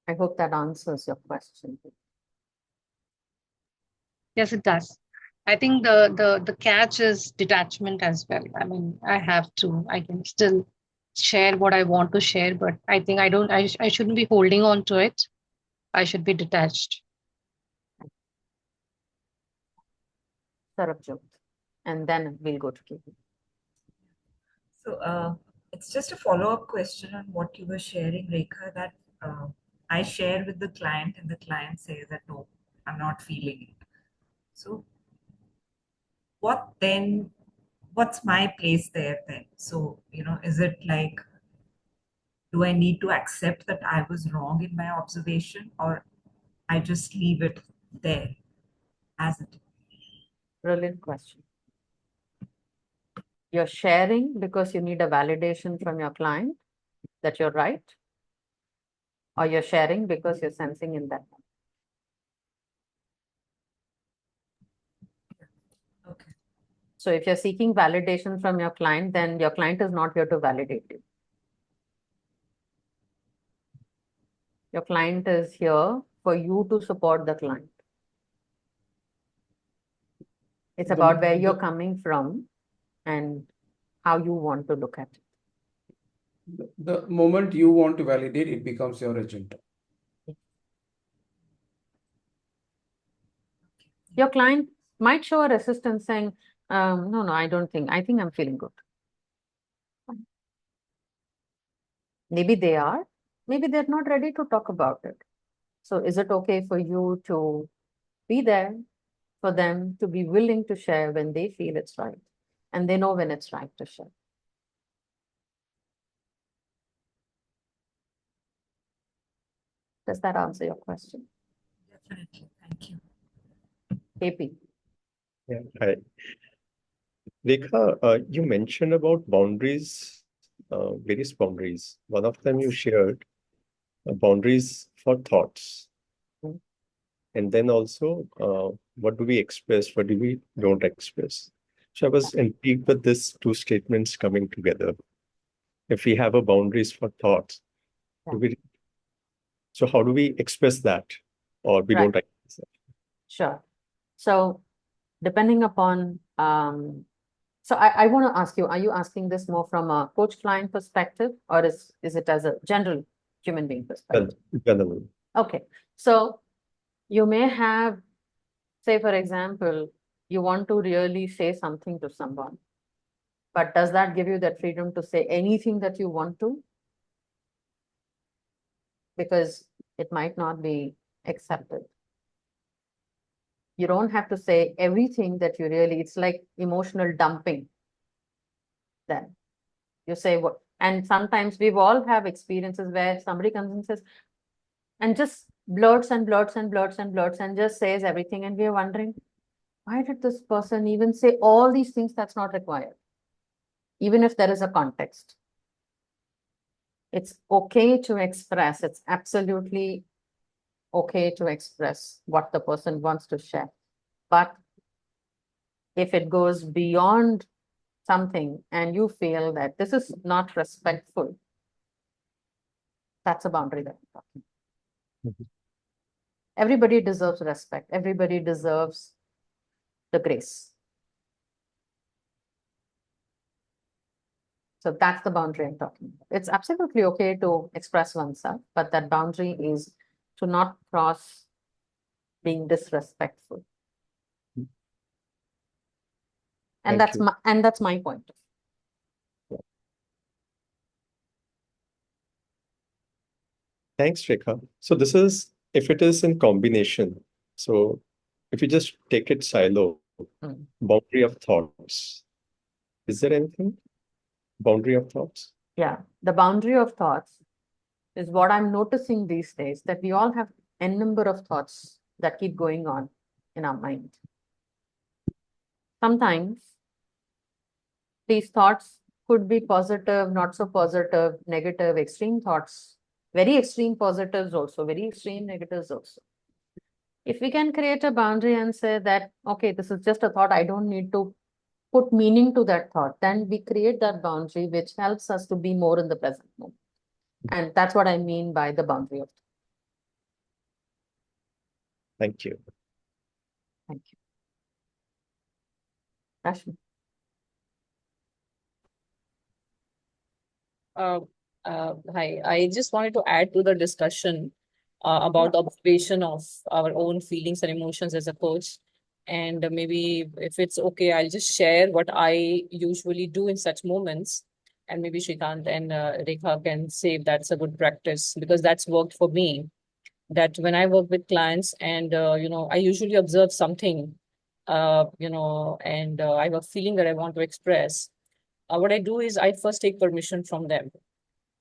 S2: I hope that answers your question.
S3: Yes, it does. I think the catch is detachment as well. I mean, I can still share what I want to share, but I think I shouldn't be holding on to it. I should be detached.
S2: Sarabjot. And then we'll go to KP.
S5: So it's just a follow-up question on what you were sharing, Rekha, that I share with the client and the client says that, no, I'm not feeling it. So what's my place there then? So, is it like, do I need to accept that I was wrong in my observation, or I just leave it there as it is?
S2: Brilliant question. You're sharing because you need a validation from your client that you're right, or you're sharing because you're sensing in that moment.
S5: Okay.
S2: So if you're seeking validation from your client, then your client is not here to validate you. Your client is here for you to support the client. It's about where you're coming from and how you want to look at it.
S4: The moment you want to validate, it becomes your agenda.
S2: Your client might show a resistance saying, no, I don't think, I think I'm feeling good. Maybe they are, maybe they're not ready to talk about it. So is it okay for you to be there for them to be willing to share when they feel it's right and they know when it's right to share? Does that answer your question?
S5: Definitely. Thank you.
S2: KP.
S6: Yeah, hi. Rekha, you mentioned about boundaries, various boundaries. One of them you shared boundaries for thoughts.
S2: Mm.
S6: And then also, what do we express? What do we don't express? So I was intrigued with these two statements coming together. If we have a boundaries for thoughts, so how do we express that, or we don't express that?
S2: Sure. So depending upon So I want to ask you, are you asking this more from a coach-client perspective, or is it as a general human being perspective?
S6: General.
S2: Okay, so you may have, say, for example, you want to really say something to someone, but does that give you that freedom to say anything that you want to? Because it might not be accepted. You don't have to say everything that you really, it's like emotional dumping. Then you say what, and sometimes we've all have experiences where somebody comes and says, and just blurts and blurts and blurts and blurts and just says everything, and we are wondering, why did this person even say all these things that's not required? Even if there is a context. It's okay to express, it's absolutely okay to express what the person wants to share. But if it goes beyond something and you feel that this is not respectful, that's a boundary that I'm talking.
S6: Mhm.
S2: Everybody deserves respect. Everybody deserves the grace. So that's the boundary I'm talking about. It's absolutely okay to express oneself, but that boundary is to not cross being disrespectful. And
S6: Thank you.
S2: that's my point.
S6: Thanks, Rekha. So this is, if it is in combination, so if you just take it silo,
S2: Mm.
S6: boundary of thoughts, is there anything? Boundary of thoughts?
S2: Yeah, the boundary of thoughts is what I'm noticing these days, that we all have a number of thoughts that keep going on in our mind. Sometimes these thoughts could be positive, not so positive, negative, extreme thoughts, very extreme positives also, very extreme negatives also. If we can create a boundary and say that, okay, this is just a thought, I don't need to put meaning to that thought, then we create that boundary, which helps us to be more in the present moment. And that's what I mean by the boundary of thought.
S6: Thank you.
S2: Thank you. Rashmi.
S7: Hi, I just wanted to add to the discussion about the observation of our own feelings and emotions as a coach. And maybe if it's okay, I'll just share what I usually do in such moments. And maybe Shrikant and Rekha can say if that's a good practice, because that's worked for me. That when I work with clients and, I usually observe something, and I have a feeling that I want to express. What I do is I first take permission from them.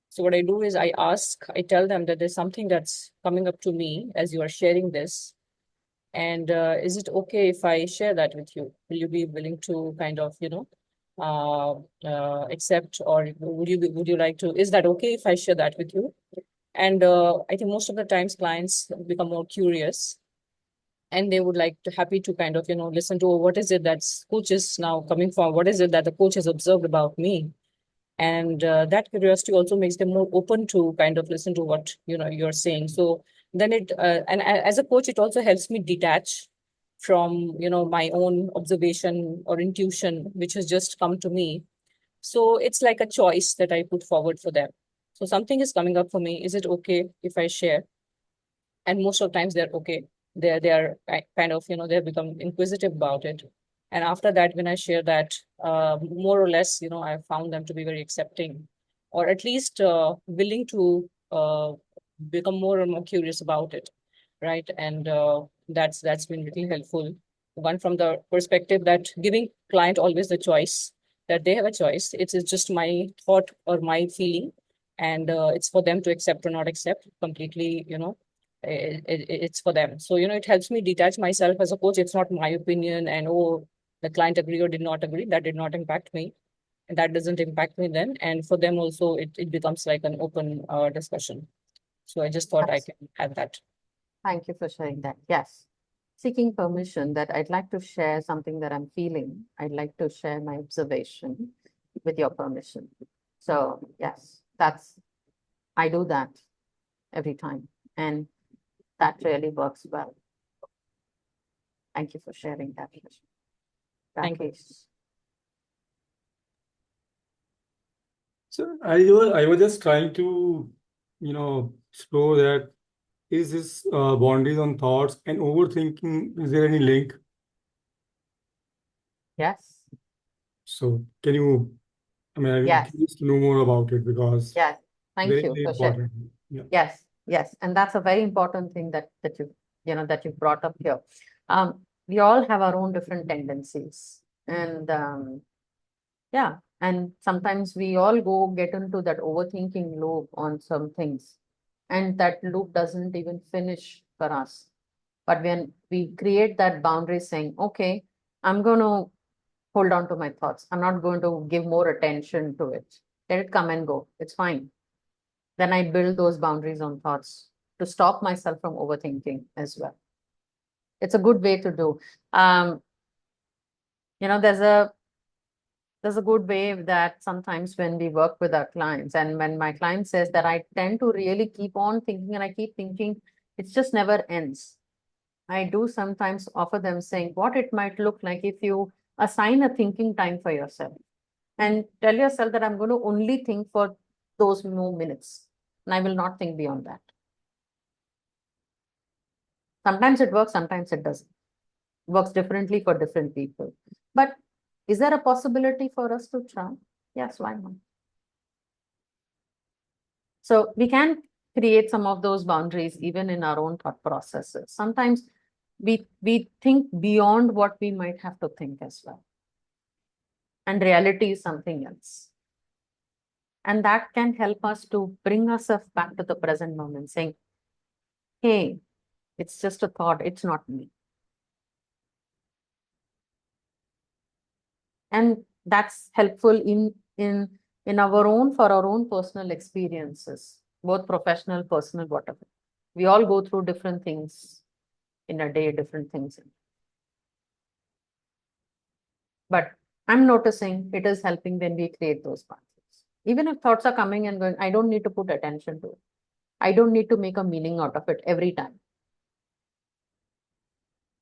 S7: So what I do is I tell them that there's something that's coming up to me as you are sharing this. And is it okay if I share that with you? Will you be willing to kind of, accept, or would you like to, is that okay if I share that with you? And I think most of the times clients become more curious and they would like to happy to kind of, listen to, what is it that's coach is now coming from? What is it that the coach has observed about me? And that curiosity also makes them more open to kind of listen to what you're saying. So then as a coach, it also helps me detach from my own observation or intuition which has just come to me. So it's like a choice that I put forward for them. So something is coming up for me, is it okay if I share? And most of the times they're okay. They're kind of they've become inquisitive about it. And after that, when I share that, more or less, I found them to be very accepting, or at least willing to become more and more curious about it, right? And that's been really helpful. One, from the perspective that giving client always the choice, that they have a choice. It's just my thought or my feeling, and it's for them to accept or not accept completely. It's for them. So it helps me detach myself as a coach. It's not my opinion, and oh, the client agree or did not agree, that did not impact me, and that doesn't impact me then. And for them also, it becomes like an open discussion. So I just thought I can add that.
S2: Thank you for sharing that. Yes. Seeking permission that I'd like to share something that I'm feeling. I'd like to share my observation with your permission. So yes, I do that every time. And that really works well. Thank you for sharing that.
S7: Thank you.
S2: Rakesh.
S8: So I was just trying to, explore that is this boundaries on thoughts and overthinking, is there any link?
S2: Yes.
S8: So can you, I'm
S2: Yes.
S8: curious to know more about it because
S2: Yes. Thank
S8: very,
S2: you
S8: very
S2: for sharing.
S8: important. Yeah.
S2: Yes, yes, and that's a very important thing that you brought up here. We all have our own different tendencies, and yeah, and sometimes we all get into that overthinking loop on some things, and that loop doesn't even finish for us. But when we create that boundary, saying, "Okay, I'm going to hold on to my thoughts. I'm not going to give more attention to it. Let it come and go. It's fine." Then I build those boundaries on thoughts to stop myself from overthinking as well. It's a good way to do. There's a good way that sometimes when we work with our clients, and when my client says that I tend to really keep on thinking and I keep thinking, it just never ends. I do sometimes offer them saying what it might look like if you assign a thinking time for yourself and tell yourself that I'm going to only think for those few minutes and I will not think beyond that. Sometimes it works, sometimes it doesn't. It works differently for different people. But is there a possibility for us to try? Yes, why not? So we can create some of those boundaries even in our own thought processes. Sometimes we think beyond what we might have to think as well. And reality is something else. And that can help us to bring ourselves back to the present moment, saying, hey, it's just a thought, it's not me. And that's helpful in our own, for our own personal experiences, both professional, personal, whatever. We all go through different things in a day, different things. But I'm noticing it is helping when we create those boundaries. Even if thoughts are coming and going, I don't need to put attention to it. I don't need to make a meaning out of it every time.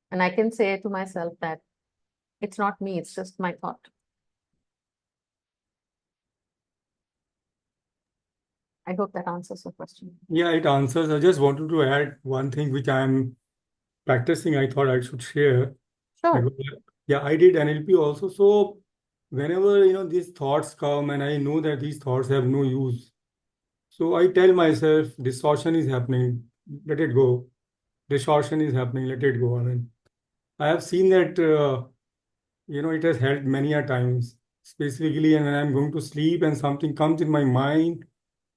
S2: And I can say to myself that it's not me, it's just my thought. I hope that answers your question.
S8: Yeah, it answers. I just wanted to add one thing which I'm practicing. I thought I should share.
S2: Sure.
S8: Because, yeah, I did NLP also. So whenever, these thoughts come and I know that these thoughts have no use, so I tell myself distortion is happening, let it go. Distortion is happening, let it go. I have seen that, it has helped many a times, specifically when I'm going to sleep and something comes in my mind,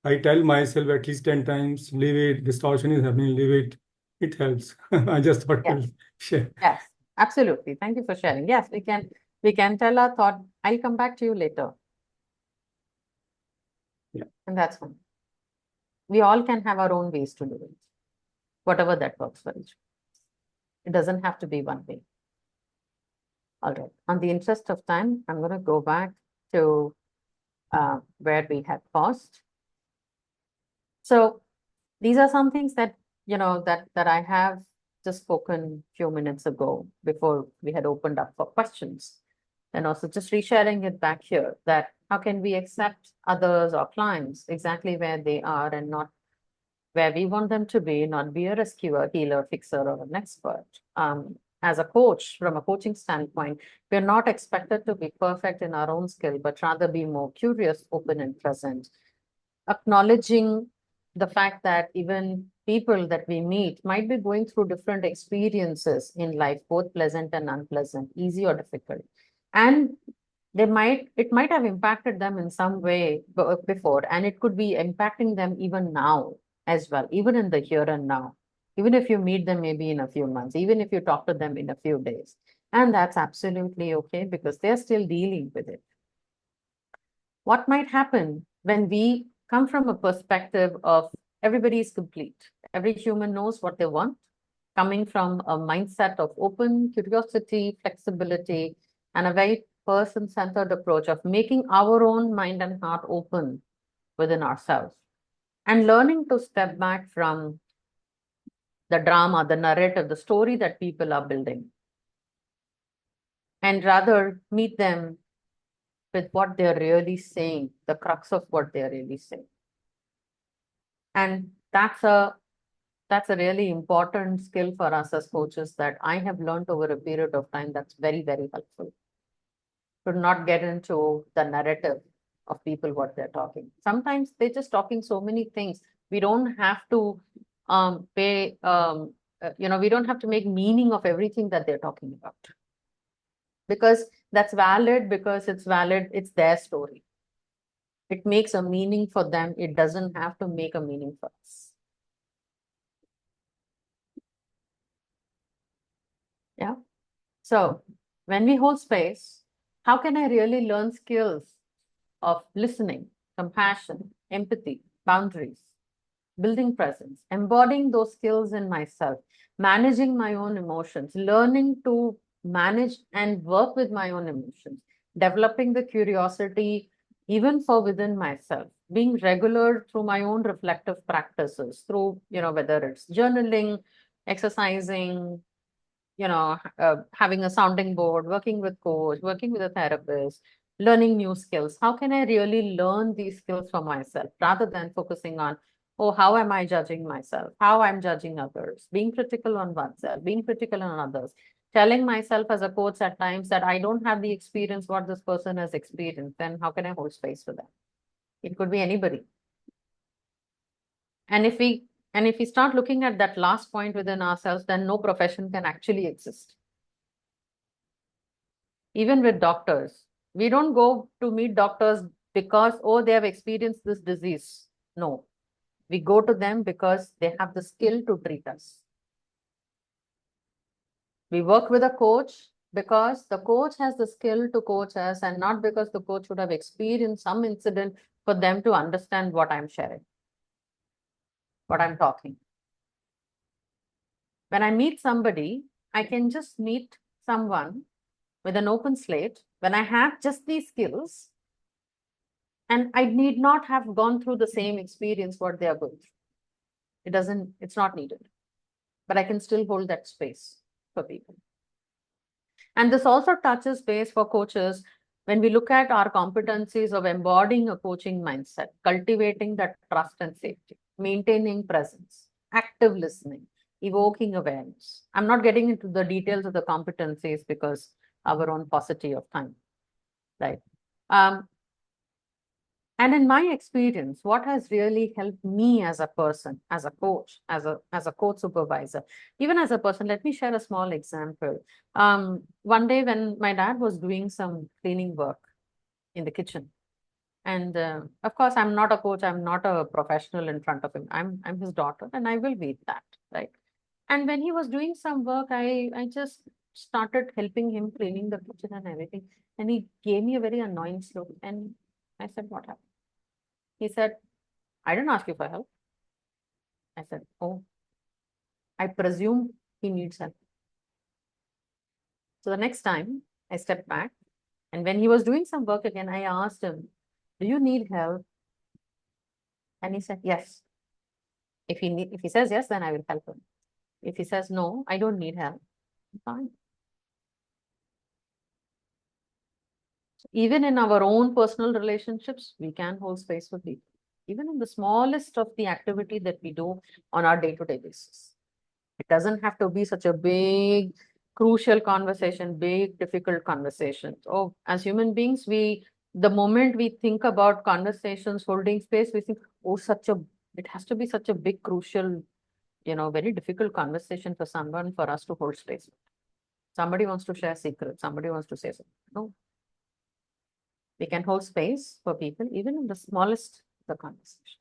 S8: I tell myself at least 10 times, leave it, distortion is happening, leave it. It helps. I just thought
S2: Yes.
S8: to share.
S2: Yes, absolutely. Thank you for sharing. Yes, we can tell our thought, I'll come back to you later.
S8: Yeah.
S2: And that's fine. We all can have our own ways to do it, whatever that works for each. It doesn't have to be one way. All right. On the interest of time, I'm going to go back to where we had paused. So these are some things that, that I have just spoken a few minutes ago before we had opened up for questions. And also just resharing it back here, that how can we accept others or clients exactly where they are and not where we want them to be, not be a rescuer, healer, fixer, or an expert. As a coach, from a coaching standpoint, we're not expected to be perfect in our own skill, but rather be more curious, open, and present. Acknowledging the fact that even people that we meet might be going through different experiences in life, both pleasant and unpleasant, easy or difficult. And it might have impacted them in some way before, and it could be impacting them even now as well, even in the here and now, even if you meet them maybe in a few months, even if you talk to them in a few days. And that's absolutely okay because they're still dealing with it. What might happen when we come from a perspective of everybody is complete, every human knows what they want, coming from a mindset of open curiosity, flexibility, and a very person-centered approach of making our own mind and heart open within ourselves and learning to step back from the drama, the narrative, the story that people are building, and rather meet them with what they're really saying, the crux of what they're really saying. And that's a really important skill for us as coaches that I have learned over a period of time that's very, very helpful. To not get into the narrative of people, what they're talking. Sometimes they're just talking so many things. We don't have to we don't have to make meaning of everything that they're talking about. Because that's valid, because it's valid, it's their story. It makes a meaning for them. It doesn't have to make a meaning for us. Yeah. So when we hold space, how can I really learn skills of listening, compassion, empathy, boundaries, building presence, embodying those skills in myself, managing my own emotions, learning to manage and work with my own emotions, developing the curiosity even for within myself, being regular through my own reflective practices, through, whether it's journaling, exercising, having a sounding board, working with coach, working with a therapist, learning new skills. How can I really learn these skills for myself rather than focusing on, oh, how am I judging myself? How I'm judging others? Being critical on oneself, being critical on others, telling myself as a coach at times that I don't have the experience what this person has experienced. Then how can I hold space for that? It could be anybody. And if we start looking at that last point within ourselves, then no profession can actually exist. Even with doctors, we don't go to meet doctors because, oh, they have experienced this disease. No, we go to them because they have the skill to treat us. We work with a coach because the coach has the skill to coach us, and not because the coach would have experienced some incident for them to understand what I'm sharing, what I'm talking. When I meet somebody, I can just meet someone with an open slate when I have just these skills, and I need not have gone through the same experience what they are going through. It's not needed, but I can still hold that space for people. And this also touches base for coaches when we look at our competencies of embodying a coaching mindset, cultivating that trust and safety, maintaining presence, active listening, evoking awareness. I'm not getting into the details of the competencies because our own paucity of time, right? And in my experience, what has really helped me as a person, as a coach, as a coach supervisor, even as a person, let me share a small example. One day when my dad was doing some cleaning work in the kitchen, and of course, I'm not a coach, I'm not a professional in front of him. I'm his daughter, and I will be that, right? And when he was doing some work, I just started helping him cleaning the kitchen and everything. And he gave me a very annoying look. And I said, what happened? He said, I didn't ask you for help. I said, oh, I presume he needs help. So the next time I stepped back, and when he was doing some work again, I asked him, do you need help? And he said, yes. If he says yes, then I will help him. If he says no, I don't need help, fine. So even in our own personal relationships, we can hold space for people, even in the smallest of the activity that we do on our day-to-day basis. It doesn't have to be such a big, crucial conversation, big, difficult conversation. Oh, as human beings, the moment we think about conversations, holding space, we think, oh, it has to be such a big, crucial, very difficult conversation for someone for us to hold space. Somebody wants to share secrets. Somebody wants to say something. No. We can hold space for people, even in the smallest of the conversation.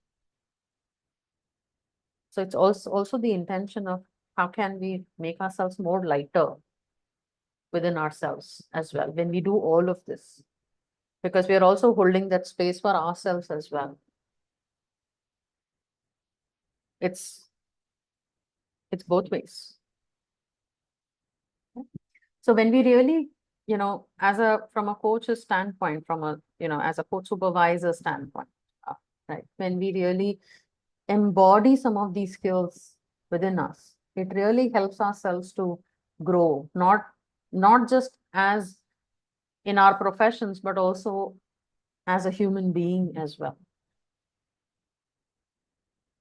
S2: So it's also the intention of how can we make ourselves more lighter within ourselves as well when we do all of this, because we are also holding that space for ourselves as well. It's both ways. So when we really, from a coach's standpoint, as a coach supervisor standpoint, right, when we really embody some of these skills within us, it really helps ourselves to grow, not just as in our professions, but also as a human being as well.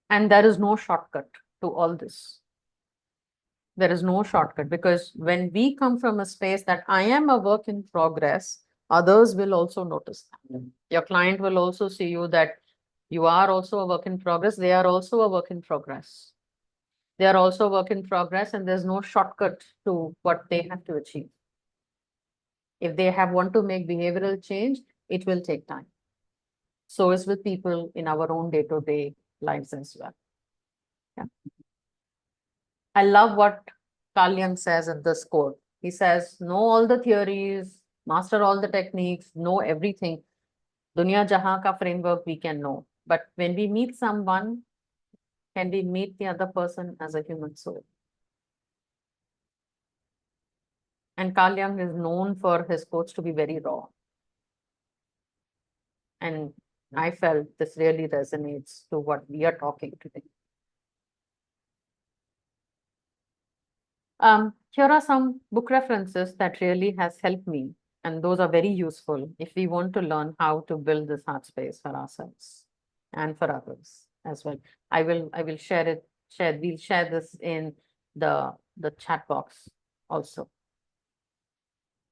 S2: And there is no shortcut to all this. There is no shortcut, because when we come from a space that I am a work in progress, others will also notice that. Your client will also see you that you are also a work in progress. They are also a work in progress. They are also a work in progress, and there's no shortcut to what they have to achieve. If they want to make behavioral change, it will take time. So is with people in our own day-to-day lives as well. Yeah. I love what Kalyan says in this quote. He says, know all the theories, master all the techniques, know everything. Dunya jahan ka framework we can know. But when we meet someone, can we meet the other person as a human soul? And Kalyan is known for his quotes to be very raw. And I felt this really resonates to what we are talking today. Here are some book references that really has helped me, and those are very useful if we want to learn how to build this heart space for ourselves and for others as well. I will share it. We'll share this in the chat box also.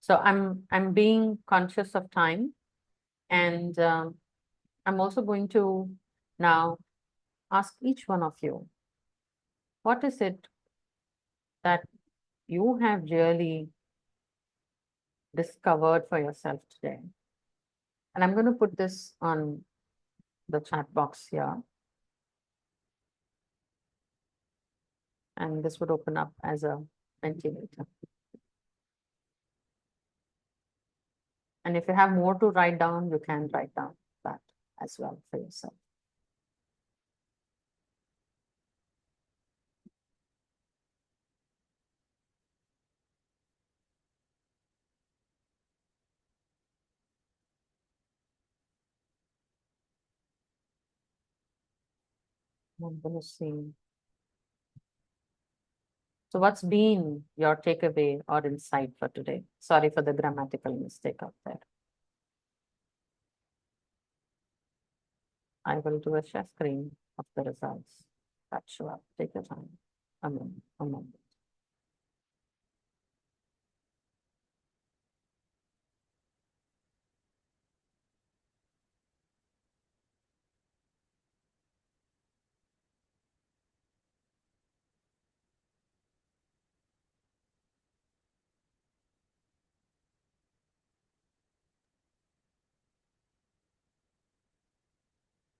S2: So I'm being conscious of time, and I'm also going to now ask each one of you, what is it that you have really discovered for yourself today? And I'm going to put this on the chat box here. And this would open up as a ventilator. And if you have more to write down, you can write down that as well for yourself. I'm going to see. So what's been your takeaway or insight for today? Sorry for the grammatical mistake out there. I will do a share screen of the results that show up. Take your time. A moment.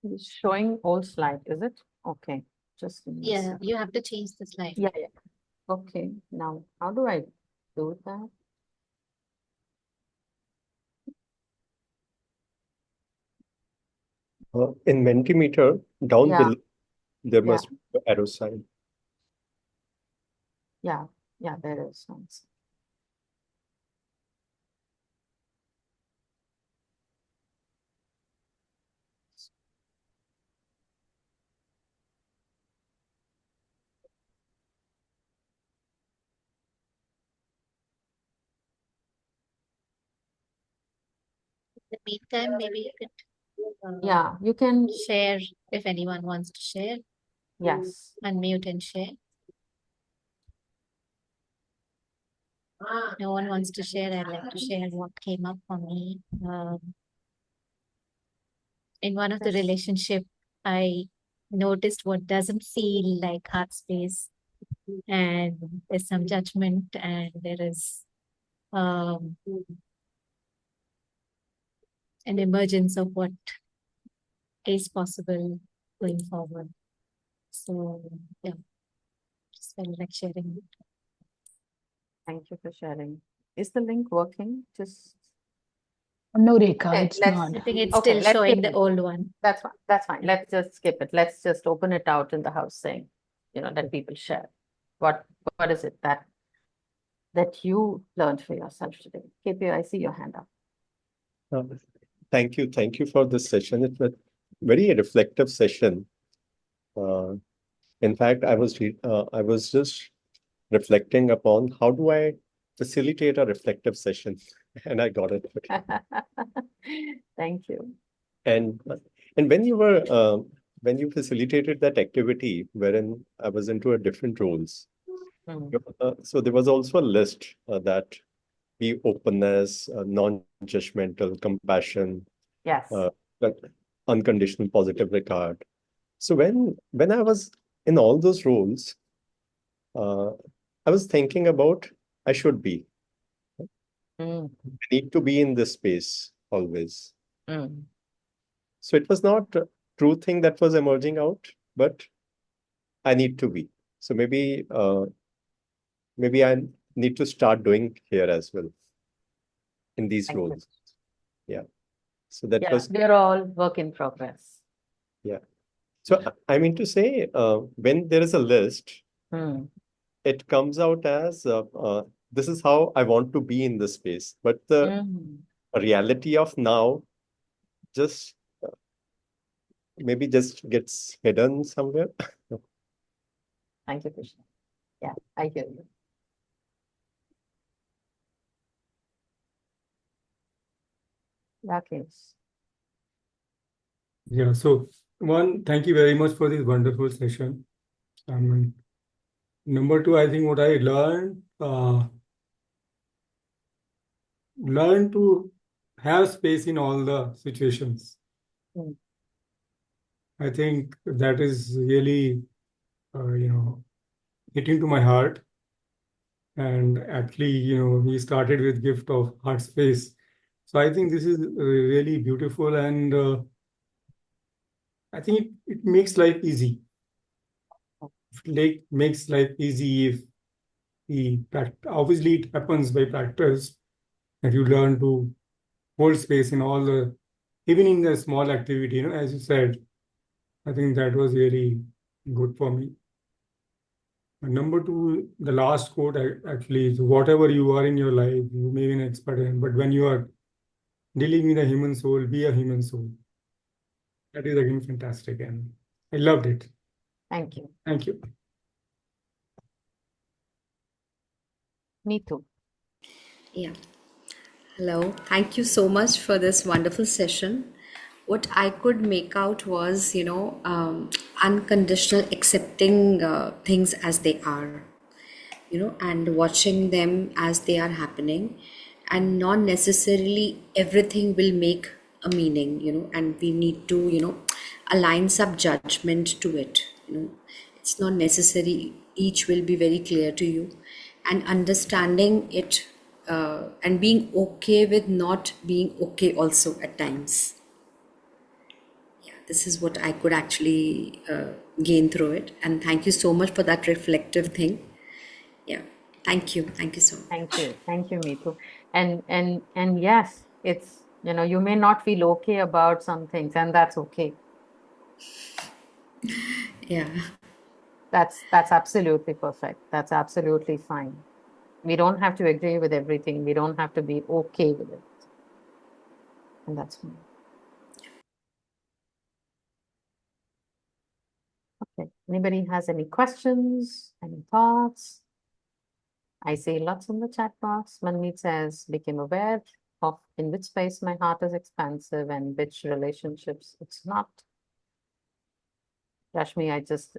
S2: It's showing old slide, is it? Okay, just give me a
S1: Yeah,
S2: sec.
S1: you have to change the slide.
S2: Yeah. Okay, now how do I do that?
S6: In Mentimeter, down
S2: Yeah.
S6: below, there
S2: Yeah.
S6: must be an arrow sign.
S2: Yeah, there is one.
S1: In the meantime, maybe you could
S2: Yeah, you can.
S1: share if anyone wants to share.
S2: Yes.
S1: Unmute and share. No one wants to share. I'd like to share what came up for me. In one of the
S2: Yes.
S1: relationship, I noticed what doesn't feel like heart space, and there's some judgment, and there is an emergence of what is possible going forward. So yeah, just felt like sharing it.
S2: Thank you for sharing. Is the link working? Just
S9: No, Rekha,
S2: okay,
S9: it's not.
S1: I think it's
S2: Okay,
S1: still
S2: let's
S1: showing
S2: skip
S1: the
S2: it.
S1: old one.
S2: That's fine. That's fine. Let's just skip it. Let's just open it out in the house saying, that people share. What is it that you learned for yourself today? KP, I see your hand up.
S6: Thank you for this session. It's a very reflective session. In fact, I was just reflecting upon how do I facilitate a reflective session, and I got it.
S2: Thank you.
S6: And when you facilitated that activity wherein I was into a different roles, so there was also a list that be openness, non-judgmental, compassion,
S2: Yes.
S6: that unconditional positive regard. So when I was in all those roles, I was thinking about I should be.
S2: Mm.
S6: I need to be in this space always.
S2: Mm.
S6: So it was not a true thing that was emerging out, but I need to be. So maybe I need to start doing here as well in these
S2: Thank you.
S6: roles. Yeah. So that
S2: Yeah,
S6: was
S2: they're all work in progress.
S6: yeah. So I mean to say, when there is a list,
S2: Mm.
S6: it comes out as this is how I want to be in this space. But the
S2: Mhm.
S6: reality of now just maybe just gets hidden somewhere.
S2: Thank you, Krishna. Yeah, I hear you. Rakesh.
S8: Yeah, so thank you very much for this wonderful session. Number two, I think what I learn to have space in all the situations.
S2: Mm.
S8: I think that is really, hitting to my heart. And actually, we started with gift of heart space. So I think this is really beautiful, and I think it makes life easy. It makes life easy if obviously it happens by practice, that you learn to hold space in all the, even in the small activity, as you said. I think that was really good for me. And number two, the last quote actually is, whatever you are in your life, you may be an expert in, but when you are dealing with a human soul, be a human soul. That is again fantastic, and I loved it.
S2: Thank you.
S8: Thank you.
S2: Me too.
S10: Yeah. Hello. Thank you so much for this wonderful session. What I could make out was, unconditional accepting things as they are, and watching them as they are happening, and not necessarily everything will make a meaning, and we need to, align some judgment to it. It's not necessary, each will be very clear to you, and understanding it, and being okay with not being okay also at times. Yeah, this is what I could actually gain through it. And thank you so much for that reflective thing. Yeah, thank you so much.
S2: Thank you, me too. And yes, it's, you may not feel okay about some things, and that's okay.
S10: Yeah.
S2: That's absolutely perfect. That's absolutely fine. We don't have to agree with everything. We don't have to be okay with it. And that's fine. Okay. Anybody has any questions, any thoughts? I see lots in the chat box. Manmeet says, became aware of in which space my heart is expansive and which relationships it's not. Rashmi, I just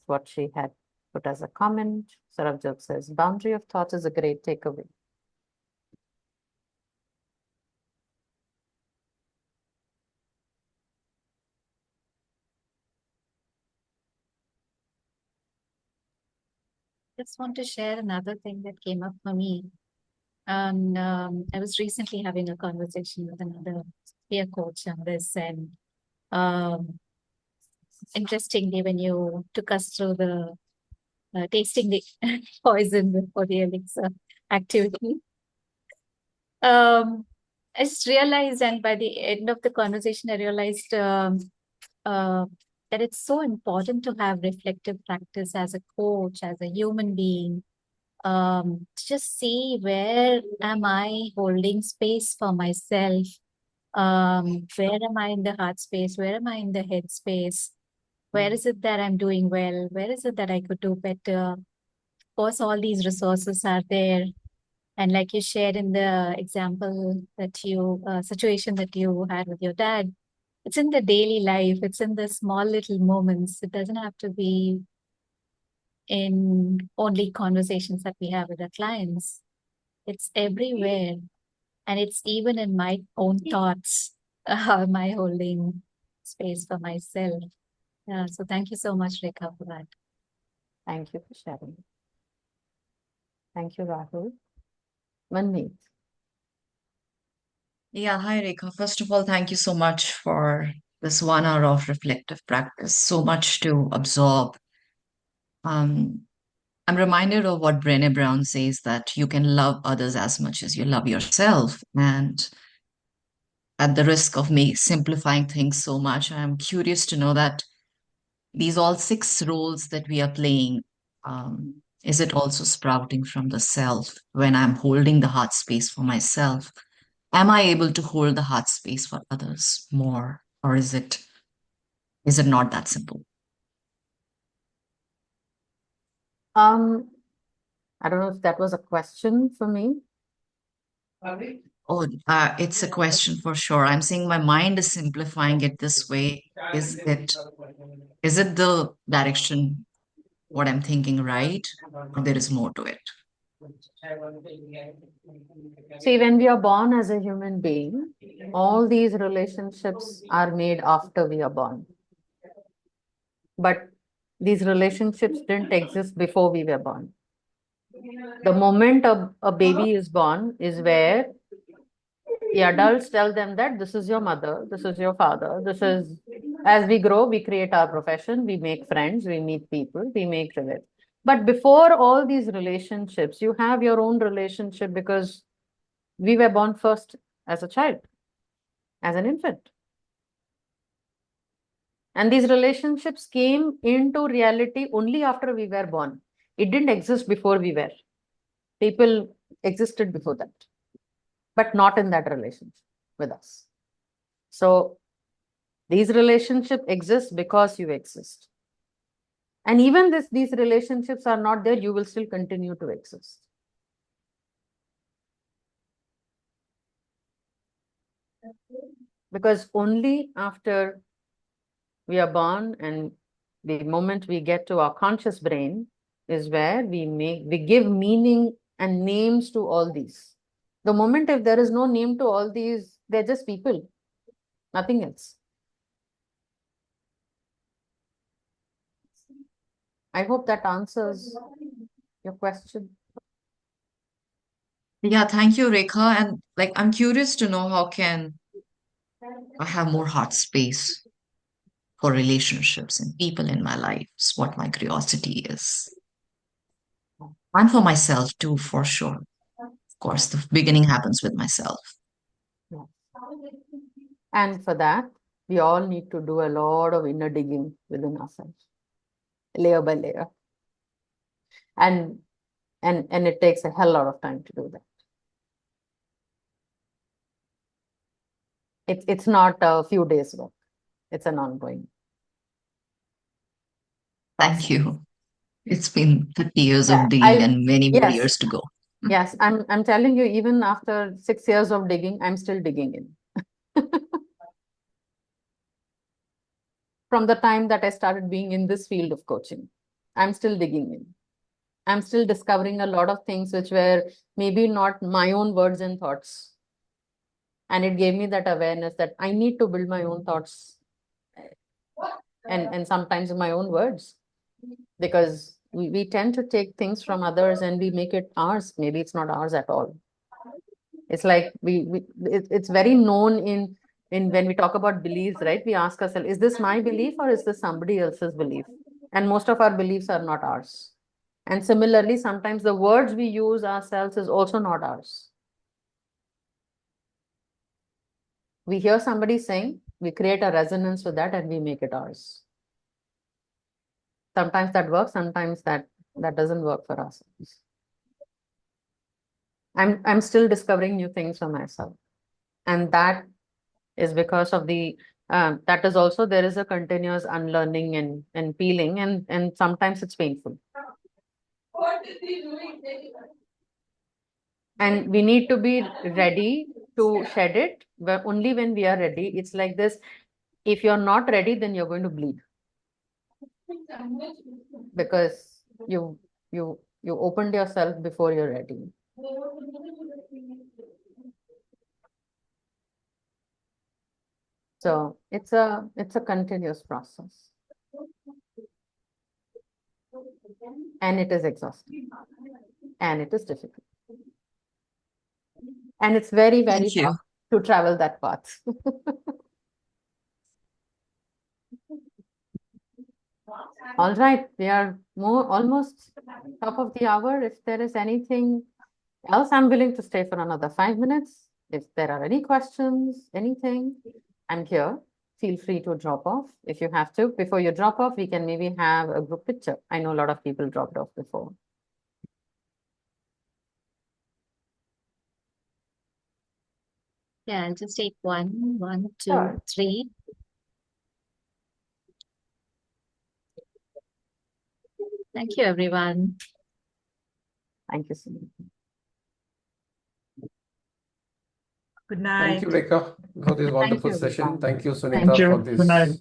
S2: what she had put as a comment. Sarabjot says, boundary of thought is a great takeaway.
S1: Just want to share another thing that came up for me. I was recently having a conversation with another peer coach on this, and interestingly, when you took us through the tasting the poison before the elixir activity, I just realized, and by the end of the conversation, I realized that it's so important to have reflective practice as a coach, as a human being. To just see, where am I holding space for myself? Where am I in the heart space? Where am I in the head space? Where is it that I'm doing well? Where is it that I could do better? Of course, all these resources are there. And like you shared in the example that situation that you had with your dad, It's in the daily life. It's in the small little moments. It doesn't have to be in only conversations that we have with our clients. It's everywhere. And it's even in my own thoughts, my holding space for myself. Yeah, so thank you so much, Rekha, for that.
S2: Thank you for sharing. Thank you, Rahul. Manmeet.
S11: Yeah, hi Rekha. First of all, thank you so much for this 1 hour of reflective practice. So much to absorb. I'm reminded of what Brené Brown says, that you can love others as much as you love yourself. And at the risk of me simplifying things so much, I'm curious to know that these all 6 roles that we are playing, is it also sprouting from the self? When I'm holding the heart space for myself, am I able to hold the heart space for others more, or is it not that simple?
S2: I don't know if that was a question for me.
S11: Oh, it's a question for sure. I'm saying my mind is simplifying it this way. Is it the direction what I'm thinking, right? Or there is more to it?
S2: See, when we are born as a human being, all these relationships are made after we are born. But these relationships didn't exist before we were born. The moment a baby is born is where the adults tell them that this is your mother, this is your father, this is, as we grow, we create our profession, we make friends, we meet people, we make relationships. But before all these relationships, you have your own relationship because we were born first as a child, as an infant. And these relationships came into reality only after we were born. It didn't exist before we were. People existed before that, but not in that relationship with us. So these relationships exist because you exist. And even these relationships are not there, you will still continue to exist. Because only after we are born and the moment we get to our conscious brain is where we give meaning and names to all these. The moment if there is no name to all these, they're just people, nothing else. I hope that answers your question.
S11: Yeah, thank you, Rekha. And I'm curious to know, how can I have more heart space for relationships and people in my life? Is what my curiosity is. And for myself too, for sure. Of course, the beginning happens with myself.
S2: Yeah. And for that, we all need to do a lot of inner digging within ourselves, layer by layer. And it takes a hell lot of time to do that. It's not a few days work. It's an ongoing.
S11: Thank you. It's been 30 years of digging and many more years to go.
S2: Yes, I'm telling you, even after 6 years of digging, I'm still digging in. From the time that I started being in this field of coaching, I'm still digging in. I'm still discovering a lot of things which were maybe not my own words and thoughts. And it gave me that awareness that I need to build my own thoughts and sometimes my own words, because we tend to take things from others and we make it ours. Maybe it's not ours at all. It's like it's very known in when we talk about beliefs, right? We ask ourselves, is this my belief or is this somebody else's belief? And most of our beliefs are not ours. And similarly, sometimes the words we use ourselves is also not ours. We hear somebody saying, we create a resonance with that and we make it ours. Sometimes that works, sometimes that doesn't work for us. I'm still discovering new things for myself. And that is because of that is also, there is a continuous unlearning and peeling, and sometimes it's painful. And we need to be ready to shed it, but only when we are ready. It's like this, If you're not ready, then you're going to bleed because you opened yourself before you're ready. So it's a continuous process. And it is exhausting. And it is difficult. And it's very, very
S11: Thank you.
S2: tough to travel that path. All right, we are almost top of the hour. If there is anything else, I'm willing to stay for another 5 minutes. If there are any questions, anything, I'm here. Feel free to drop off if you have to. Before you drop off, we can maybe have a group picture. I know a lot of people dropped off before.
S1: Yeah, I'll just take one, two,
S2: Sure.
S1: 3. Thank you, everyone.
S2: Thank you so much.
S5: Good
S4: Thank
S5: night.
S4: you, Rekha, for this wonderful
S2: you,
S4: session.
S2: everyone.
S4: Thank you, Sunita,
S9: Thank you.
S4: for
S9: Good night.
S4: this.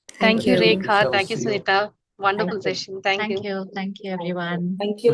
S10: Thank
S3: Thank you,
S10: you.
S3: Rekha.
S4: Shall
S3: Thank you,
S4: see you.
S3: Sunita. Wonderful
S2: Thank you.
S3: session. Thank you.
S1: Thank you, everyone.
S7: Thank you.